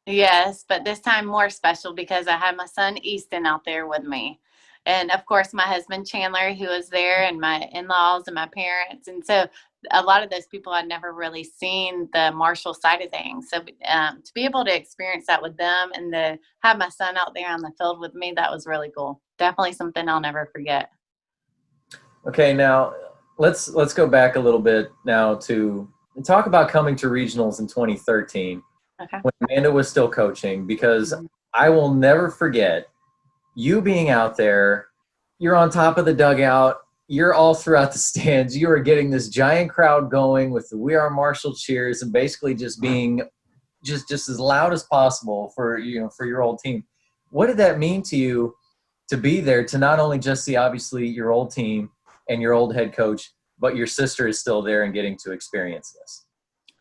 Yes, but this time more special because I had my son Easton out there with me. And of course, my husband Chandler, who was there, and my in laws and my parents. And so a lot of those people I'd never really seen the Marshall side of things. So to be able to experience that with them and to have my son out there on the field with me, that was really cool. Definitely something I'll never forget. Okay, now let's go back a little bit now to talk about coming to regionals in 2013. Okay. When Amanda was still coaching, because I will never forget you being out there. You're on top of the dugout. You're all throughout the stands. You are getting this giant crowd going with the "We Are Marshall" cheers and basically just being just as loud as possible for, you know, for your old team. What did that mean to you to be there, to not only just see obviously your old team and your old head coach, but your sister is still there and getting to experience this?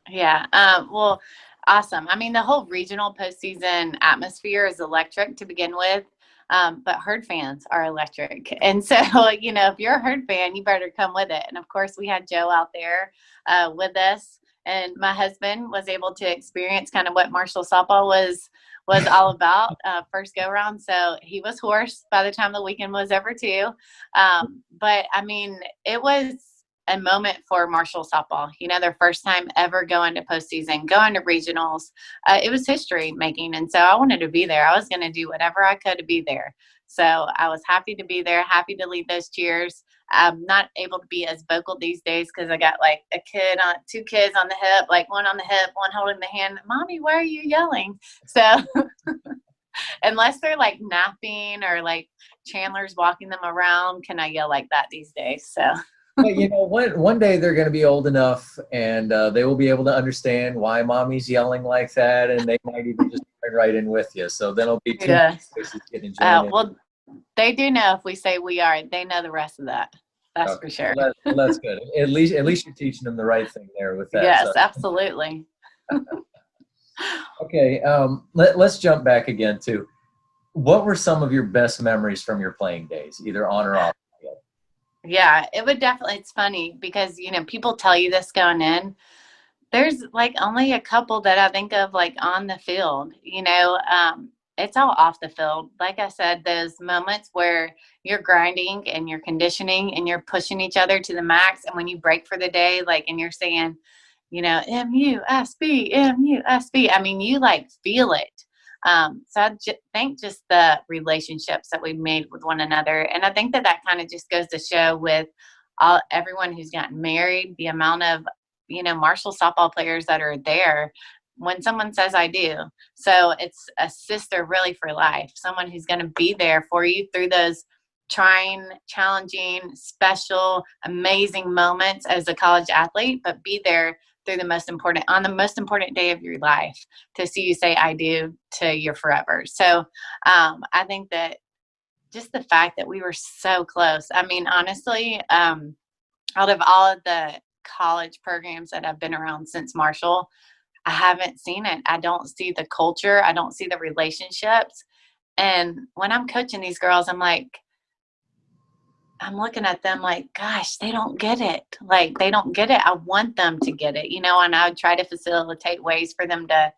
Yeah. Well, awesome. I mean, the whole regional postseason atmosphere is electric to begin with. But Herd fans are electric. And so, you know, if you're a Herd fan, you better come with it. And of course, we had Joe out there with us. And my husband was able to experience kind of what Marshall softball was all about first go around. So he was hoarse by the time the weekend was over too. But I mean, it was a moment for Marshall softball, you know, their first time ever going to postseason, going to regionals. It was history making. And so I wanted to be there. I was going to do whatever I could to be there. So I was happy to be there, happy to lead those cheers. I'm not able to be as vocal these days because I got like two kids on the hip, like one on the hip, one holding the hand. Mommy, why are you yelling? So unless they're like napping or like Chandler's walking them around, can I yell like that these days? So. But, you know, one day they're going to be old enough and they will be able to understand why mommy's yelling like that, and they might even just join right in with you. So then it'll be two voices getting joined in. Well, they do know if we say we are, they know the rest of that. That's for sure. Well, that's good. At least you're teaching them the right thing there with that. Yes, so. Absolutely. Okay, let's jump back again to what were some of your best memories from your playing days, either on or off? Yeah, it would definitely. It's funny because, you know, people tell you this going in. There's like only a couple that I think of like on the field, you know, it's all off the field. Like I said, those moments where you're grinding and you're conditioning and you're pushing each other to the max. And when you break for the day, like, and you're saying, you know, MUSB, MUSB, I mean, you like feel it. So I think just the relationships that we made with one another. And I think that kind of just goes to show with everyone who's gotten married, the amount of, you know, Marshall softball players that are there when someone says I do. So it's a sister really for life, someone who's going to be there for you through those trying, challenging, special, amazing moments as a college athlete, but be there through the most important day of your life to see you say I do to your forever. So I think that just the fact that we were so close. I mean, honestly, out of all of the college programs that I've been around since Marshall, I haven't seen it. I don't see the culture. I don't see the relationships. And when I'm coaching these girls, I'm looking at them like, gosh, they don't get it. Like, they don't get it. I want them to get it, you know, and I would try to facilitate ways for them to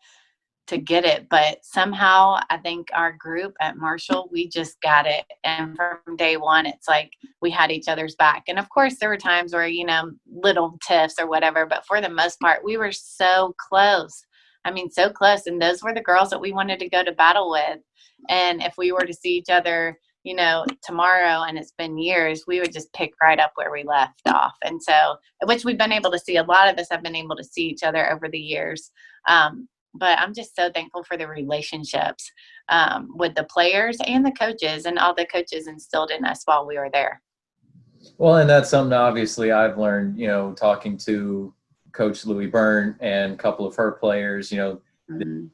get it. But somehow I think our group at Marshall, we just got it. And from day one, it's like we had each other's back. And of course, there were times where, you know, little tiffs or whatever, but for the most part, we were so close. I mean, so close. And those were the girls that we wanted to go to battle with. And if we were to see each other, you know, tomorrow, and it's been years, we would just pick right up where we left off. And so, which we've been able to see, a lot of us have been able to see each other over the years. But I'm just so thankful for the relationships with the players and the coaches, and all the coaches instilled in us while we were there. Well, and that's something obviously I've learned, you know, talking to Coach Louie Byrne and a couple of her players, you know,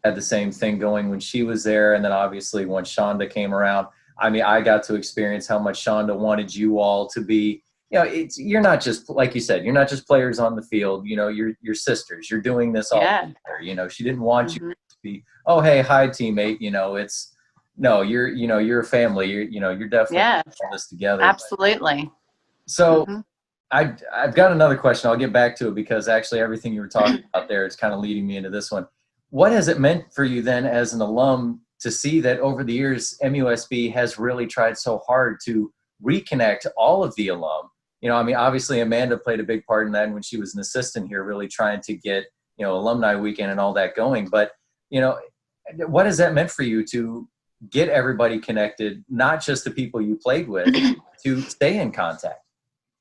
had the same thing going when she was there. And then obviously when Shonda came around, I mean, I got to experience how much Shonda wanted you all to be, you know, you're not just, like you said, you're not just players on the field, you know, you're sisters, you're doing this all together. You know, she didn't want you to be, oh, hey, hi teammate, you know, it's, No, you're a family. You're definitely Yeah, all this together. absolutely. So Mm-hmm. I've got another question. I'll get back to it because actually everything you were talking about there is kind of leading me into this one. What has it meant for you then as an alum to see that over the years, MUSB has really tried so hard to reconnect all of the alum? I mean, obviously Amanda played a big part in that when she was an assistant here, really trying to get, alumni weekend and all that going. But, what has that meant for you to get everybody connected, not just the people you played with, to stay in contact?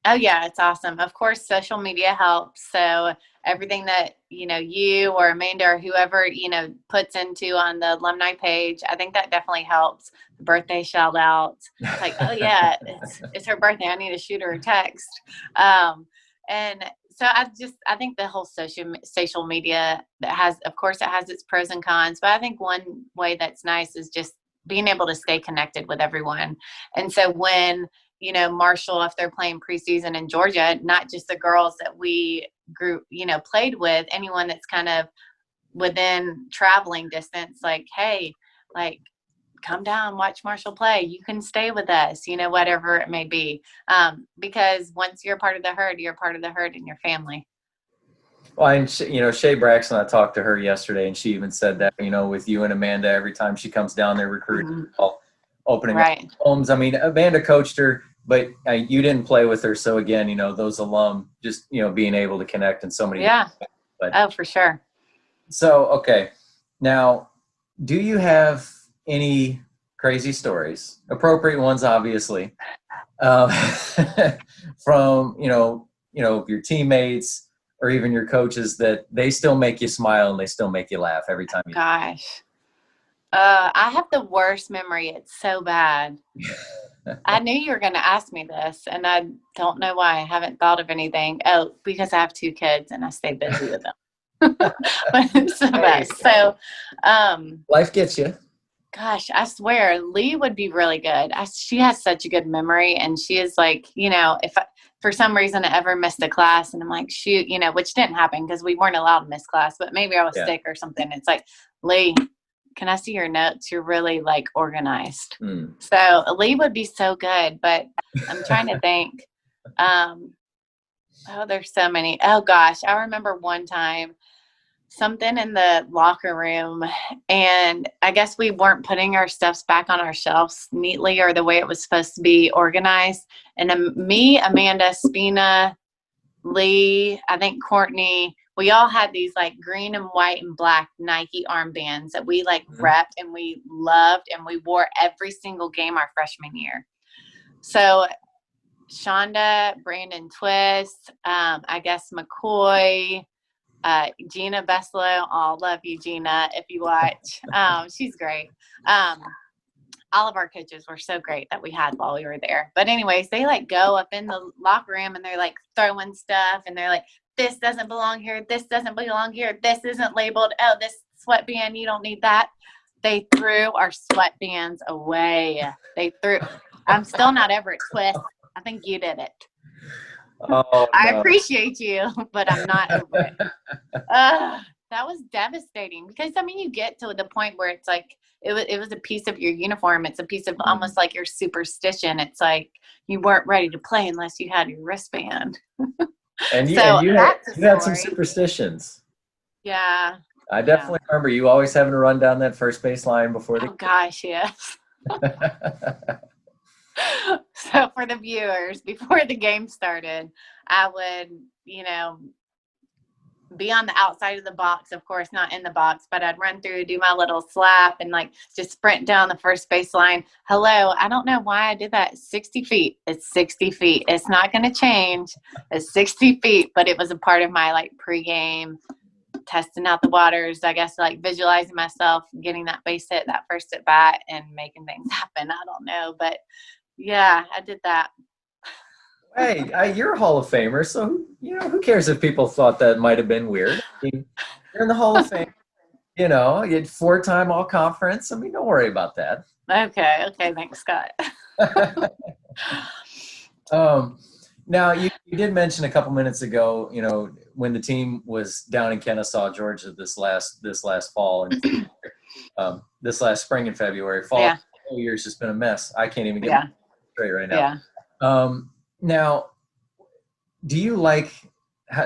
Oh yeah, it's awesome. Of course, social media helps. So everything that, you or Amanda or whoever, puts into on the alumni page, I think that definitely helps. The birthday shout outs, like, oh yeah, it's her birthday. I need to shoot her a text. And so I think the whole social media that has, of course, it has its pros and cons, but I think one way that's nice is just being able to stay connected with everyone. And so when, Marshall, if they're playing preseason in Georgia, not just the girls that we played with, anyone that's kind of within traveling distance, like, hey, like, come down, watch Marshall play. You can stay with us, whatever it may be. Because once you're part of the herd, you're part of the herd in your family. Well, and Shay Braxton, I talked to her yesterday, and she even said that, with you and Amanda, every time she comes down there recruiting, opening up homes. I mean, Amanda coached her, but you didn't play with her. So again, those alum just, being able to connect in so many. Yeah. But, for sure. So, okay. Now, do you have any crazy stories, appropriate ones, obviously, from, your teammates or even your coaches that they still make you smile and they still make you laugh every time you Gosh. I have the worst memory. It's so bad. I knew you were going to ask me this, and I don't know why I haven't thought of anything. Oh, because I have 2 kids and I stay busy with them. But it's the best. So, life gets you. Gosh, I swear Lee would be really good. She has such a good memory, and she is like, if for some reason I ever missed a class and I'm like, shoot, which didn't happen because we weren't allowed to miss class, but maybe I was sick or something. It's like, Lee, can I see your notes? You're really like organized. So Lee would be so good, but I'm trying to think. There's so many. Oh gosh, I remember one time something in the locker room, and I guess we weren't putting our stuffs back on our shelves neatly or the way it was supposed to be organized. And me, Amanda, Spina, Lee, I think Courtney, we all had these like green and white and black Nike armbands that we like repped and we loved, and we wore every single game our freshman year. So Shonda, Brandon Twist, I guess McCoy, Gina Beslow. Oh, love you, Gina, if you watch. She's great. All of our coaches were so great that we had while we were there. But anyways, they like go up in the locker room and they're like throwing stuff, and they're like, this doesn't belong here. This doesn't belong here. This isn't labeled. Oh, this sweatband, you don't need that. They threw our sweatbands away. I'm still not over it, Twist. I think you did it. Oh, no. I appreciate you, but I'm not over it. That was devastating because, I mean, you get to the point where it's like, it was a piece of your uniform. It's a piece of almost like your superstition. It's like you weren't ready to play unless you had your wristband. And you had some superstitions. Yeah. I definitely remember you always having to run down that first base line before the. Oh gosh, yes. So for the viewers, before the game started, I would, be on the outside of the box, of course, not in the box, but I'd run through, do my little slap, and like just sprint down the first base line. Hello, I don't know why I did that. 60 feet. It's 60 feet. It's not going to change. It's 60 feet, but it was a part of my like pregame testing out the waters, I guess, like visualizing myself getting that base hit, that first at bat, and making things happen. I don't know, but yeah, I did that. Hey, you're a Hall of Famer, so who cares if people thought that might have been weird? I mean, you're in the Hall of Fame. You had 4-time All Conference. I mean, don't worry about that. Okay, thanks, Scott. Now you did mention a couple minutes ago, when the team was down in Kennesaw, Georgia, this last fall, and this last spring in February. Fall Yeah. whole year's just been a mess. I can't even get Yeah. straight right now. Yeah. Now, do you like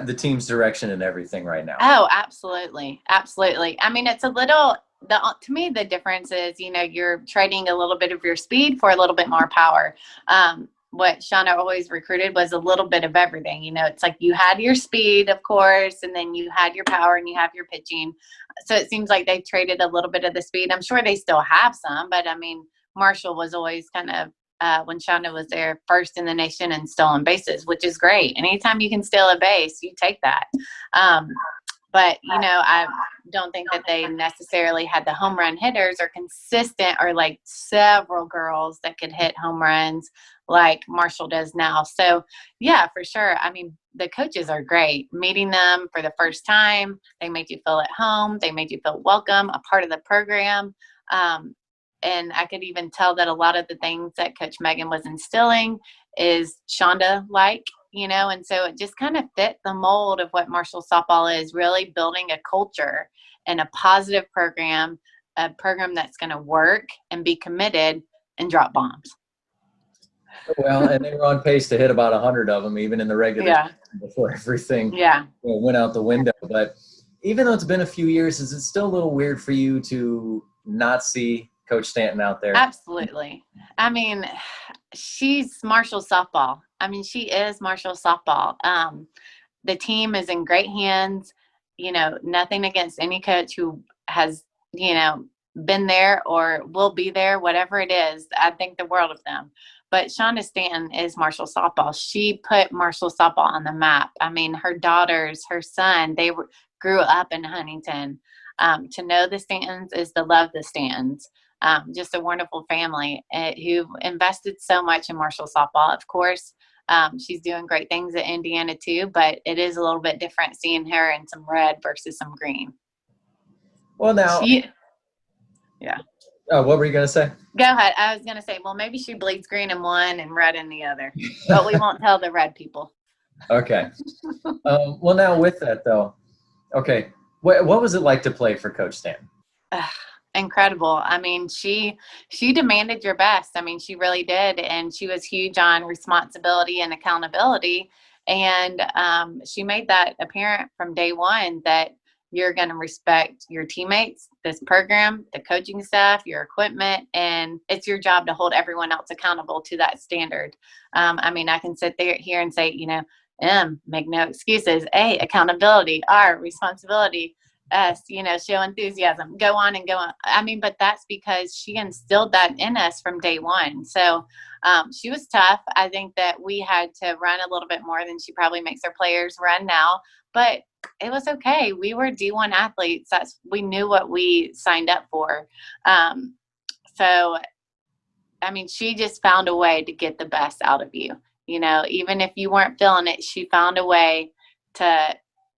the team's direction and everything right now? Oh, absolutely. Absolutely. I mean, it's a little, to me, the difference is, you know, you're trading a little bit of your speed for a little bit more power. What Shauna always recruited was a little bit of everything. You know, it's like you had your speed, of course, and then you had your power and you have your pitching. So it seems like they've traded a little bit of the speed. I'm sure they still have some, but I mean, Marshall was always kind of, when Shauna was there, first in the nation in stolen bases, which is great. Anytime you can steal a base, you take that. But, you know, I don't think that they necessarily had the home run hitters or consistent or like several girls that could hit home runs like Marshall does now. So, yeah, for sure. I mean, the coaches are great. Meeting them for the first time, they made you feel at home. They made you feel welcome, a part of the program. And I could even tell that a lot of the things that Coach Megan was instilling is Shonda like, you know, and so it just kind of fit the mold of what Marshall softball is, really building a culture and a positive program, a program that's going to work and be committed and drop bombs. Well, and they were on pace to hit about 100 of them, even in the regular season before everything went out the window. But even though it's been a few years, is it still a little weird for you to not see Coach Stanton out there? Absolutely. I mean, she's Marshall softball. I mean, she is Marshall softball. The team is in great hands. You know, nothing against any coach who has, you know, been there or will be there, whatever it is. I think the world of them. But Shonda Stanton is Marshall softball. She put Marshall softball on the map. I mean, her daughters, her son, grew up in Huntington. To know the Stantons is to love the Stantons. Just a wonderful family who invested so much in Marshall softball. Of course, she's doing great things at Indiana too, but it is a little bit different seeing her in some red versus some green. Well, now, what were you going to say? Go ahead. I was going to say, well, maybe she bleeds green in one and red in the other, but we won't tell the red people. Okay. Well, now with that though, okay, what was it like to play for Coach Stanton? Incredible. I mean, she demanded your best. I mean, she really did. And she was huge on responsibility and accountability. And she made that apparent from day one that you're going to respect your teammates, this program, the coaching staff, your equipment, and it's your job to hold everyone else accountable to that standard. I mean, I can sit here and say, you know, make no excuses. A, accountability. R, responsibility. S, you know, show enthusiasm, go on and go on. I mean, but that's because she instilled that in us from day one. So she was tough. I think that we had to run a little bit more than she probably makes her players run now, but it was okay. We were D1 athletes. We knew what we signed up for. So, I mean, she just found a way to get the best out of you. You know, even if you weren't feeling it, she found a way to,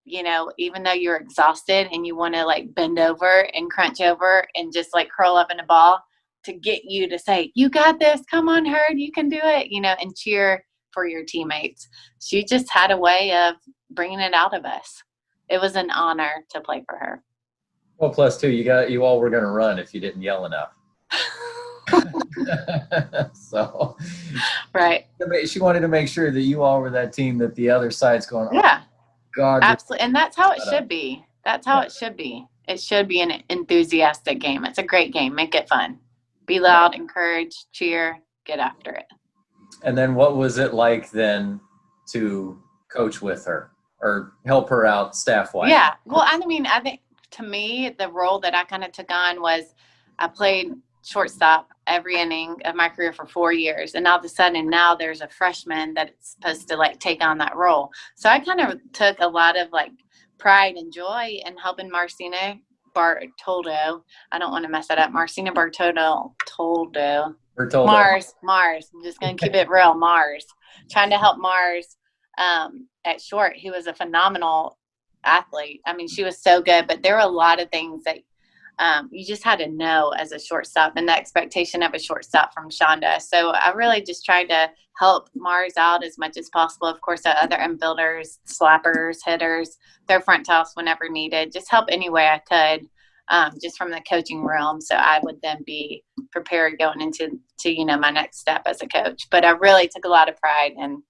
you know, even though you're exhausted and you want to like bend over and crunch over and just like curl up in a ball, to get you to say, you got this, come on, Herd, you can do it, you know, and cheer for your teammates. She just had a way of bringing it out of us. It was an honor to play for her. Well, plus too, you all were going to run if you didn't yell enough. So, right. She wanted to make sure that you all were that team that the other side's going, yeah, God, absolutely. And that's how it should be. That's how it should be. It should be an enthusiastic game. It's a great game. Make it fun. Be loud, encourage, cheer, get after it. And then what was it like then to coach with her or help her out staff-wise? Yeah. Well, I mean, I think to me, the role that I kind of took on was I played shortstop every inning of my career for 4 years. And all of a sudden now there's a freshman that's supposed to like take on that role. So I kind of took a lot of like pride and joy in helping Marcina Bartoldo. I don't want to mess that up. Marcina Bartoldo. Mars. I'm just going to keep it real. Mars. Trying to help Mars at short. He was a phenomenal athlete. I mean, she was so good, but there were a lot of things that you just had to know as a shortstop and the expectation of a shortstop from Shonda. So I really just tried to help Mars out as much as possible. Of course, the other infielders, slappers, hitters, their front toss whenever needed, just help any way I could. just from the coaching realm. So I would then be prepared going into my next step as a coach. But I really took a lot of pride in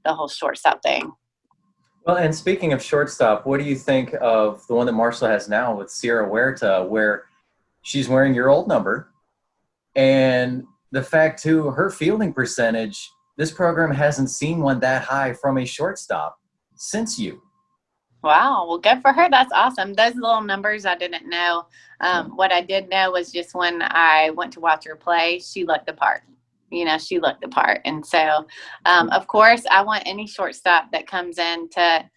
the whole shortstop thing. Well, and speaking of shortstop, what do you think of the one that Marshall has now with Sierra Huerta, where she's wearing your old number? And the fact, too, her fielding percentage, this program hasn't seen one that high from a shortstop since you. Wow. Well, good for her. That's awesome. Those little numbers I didn't know. What I did know was just when I went to watch her play, she looked the part. She looked the part. And so, of course, I want any shortstop that comes in to,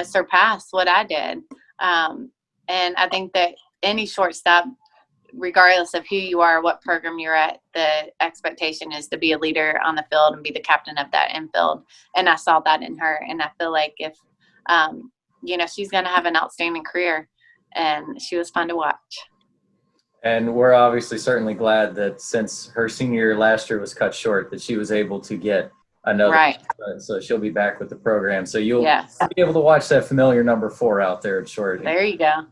surpass what I did. And I think that any shortstop, regardless of who you are, what program you're at, the expectation is to be a leader on the field and be the captain of that infield. And I saw that in her. And I feel like if, she's going to have an outstanding career, and she was fun to watch. And we're obviously certainly glad that since her senior year last year was cut short, that she was able to get another. Right. So she'll be back with the program. So you'll be able to watch that familiar number 4 out there at short. There you go.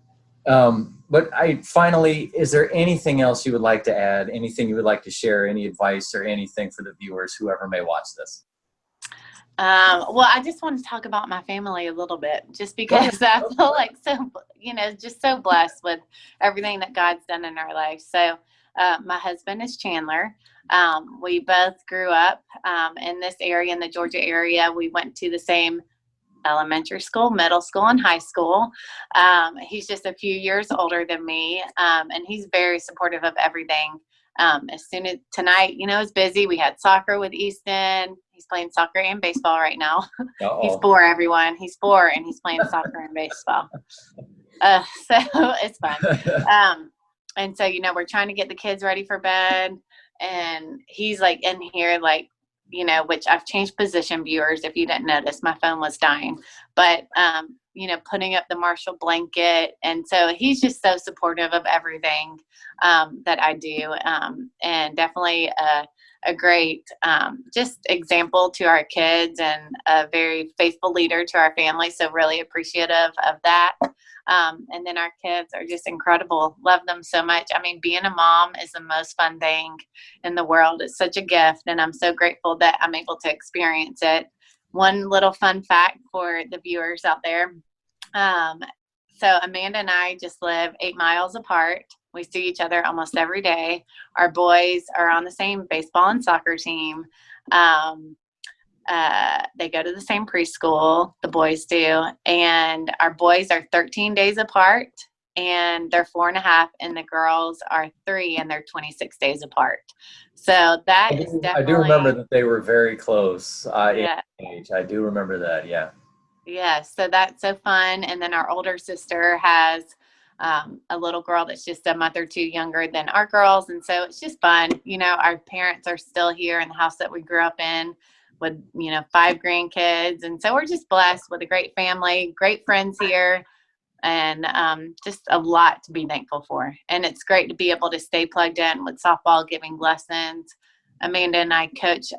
But finally, is there anything else you would like to add? Anything you would like to share? Any advice or anything for the viewers, whoever may watch this? Well, I just want to talk about my family a little bit, just because I feel like just so blessed with everything that God's done in our life. So my husband is Chandler. We both grew up in this area, in the Georgia area. We went to the same elementary school, middle school, and high school. He's just a few years older than me, and he's very supportive of everything. As soon as tonight, it's busy. We had soccer with Easton. He's playing soccer and baseball right now. He's 4, everyone. He's 4, and he's playing soccer and baseball. So it's fun. And so, we're trying to get the kids ready for bed, and he's like in here, like, which I've changed position, viewers, if you didn't notice. My phone was dying. But, putting up the Marshall blanket. And so he's just so supportive of everything that I do. And definitely a great just example to our kids, and a very faithful leader to our family. So really appreciative of that. And then our kids are just incredible. Love them so much. I mean, being a mom is the most fun thing in the world. It's such a gift, and I'm so grateful that I'm able to experience it. One little fun fact for the viewers out there. So Amanda and I just live 8 miles apart. We see each other almost every day. Our boys are on the same baseball and soccer team. They go to the same preschool, the boys do, and our boys are 13 days apart, and they're 4.5, and the girls are 3, and they're 26 days apart. So that is definitely. I do remember that they were very close in Yeah. age. I do remember that. Yeah. Yeah. So that's so fun. And then our older sister has a little girl that's just a month or 2 younger than our girls, and so it's just fun. Our parents are still here in the house that we grew up in, with 5 grandkids, and so we're just blessed with a great family, great friends here, and just a lot to be thankful for. And it's great to be able to stay plugged in with softball, giving lessons. Amanda and I coach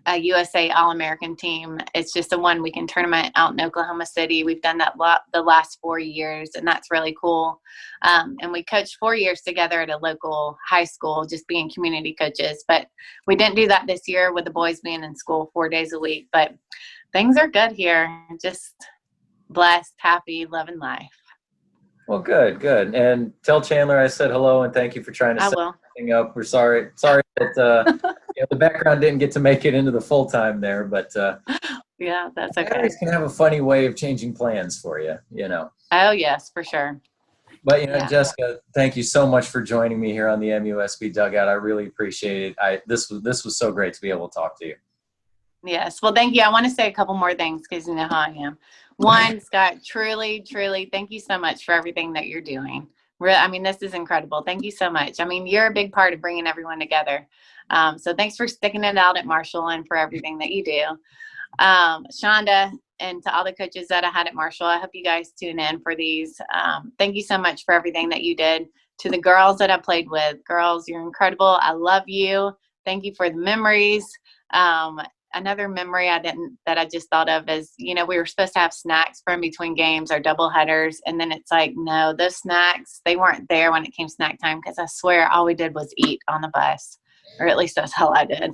a USA All-American team. It's just a 1-weekend tournament out in Oklahoma City. We've done that the last 4 years, and that's really cool. And we coached 4 years together at a local high school, just being community coaches. But we didn't do that this year with the boys being in school 4 days a week. But things are good here. Just blessed, happy, loving life. Well, good. And tell Chandler I said hello, and thank you for trying to set everything up. We're sorry that the background didn't get to make it into the full time there, but yeah, that's okay. Batteries can have a funny way of changing plans for you, Oh yes, for sure. But Jessica, thank you so much for joining me here on the MUSB Dugout. I really appreciate it. This was so great to be able to talk to you. Yes. Well, thank you. I want to say a couple more things, because you know how I am. One, Scott, truly, thank you so much for everything that you're doing. This is incredible. Thank you so much. You're a big part of bringing everyone together. So thanks for sticking it out at Marshall and for everything that you do. Shonda, and to all the coaches that I had at Marshall, I hope you guys tune in for these. Thank you so much for everything that you did. To the girls that I played with, girls, you're incredible. I love you. Thank you for the memories. another memory that I just thought of is, we were supposed to have snacks from between games or double headers. And then it's like, no, those snacks, they weren't there when it came snack time. Cause I swear all we did was eat on the bus, or at least that's how I did.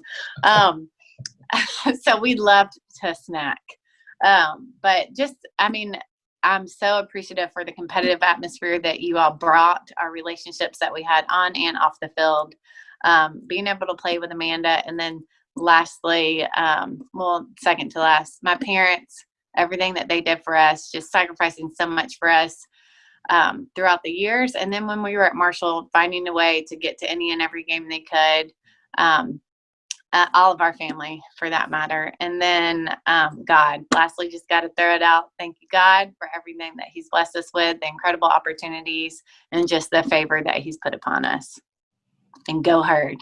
So we loved to snack. But just, I'm so appreciative for the competitive atmosphere that you all brought, our relationships that we had on and off the field, being able to play with Amanda. And then lastly, second to last, my parents, everything that they did for us, just sacrificing so much for us throughout the years. And then when we were at Marshall, finding a way to get to any and every game they could, all of our family for that matter. And then God, lastly, just got to throw it out. Thank you, God, for everything that he's blessed us with, the incredible opportunities, and just the favor that he's put upon us. And go Herd.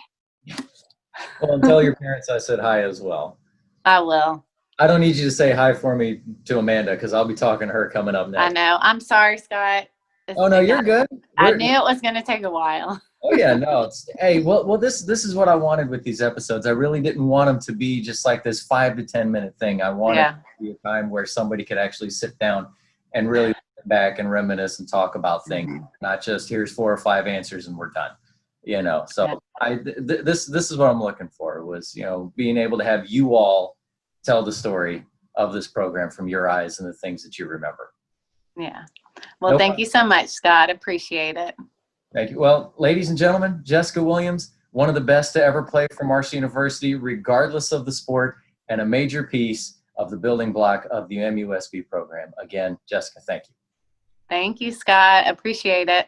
Well, and tell your parents I said hi as well. I will. I don't need you to say hi for me to Amanda, because I'll be talking to her coming up next. I know. I'm sorry, Scott. Oh, no, you're good. I knew it was going to take a while. Oh yeah, no. Hey, well, this is what I wanted with these episodes. I really didn't want them to be just like this 5 to 10 minute thing. I wanted it to be a time where somebody could actually sit down and really sit back and reminisce and talk about things, not just here's 4 or 5 answers and we're done. So this is what I'm looking for, was being able to have you all tell the story of this program from your eyes and the things that you remember. Yeah. Well, thank you so much, Scott. Appreciate it. Thank you. Well, ladies and gentlemen, Jessica Williams, one of the best to ever play for Marshall University, regardless of the sport, and a major piece of the building block of the MUSB program. Again, Jessica, thank you. Thank you, Scott. Appreciate it.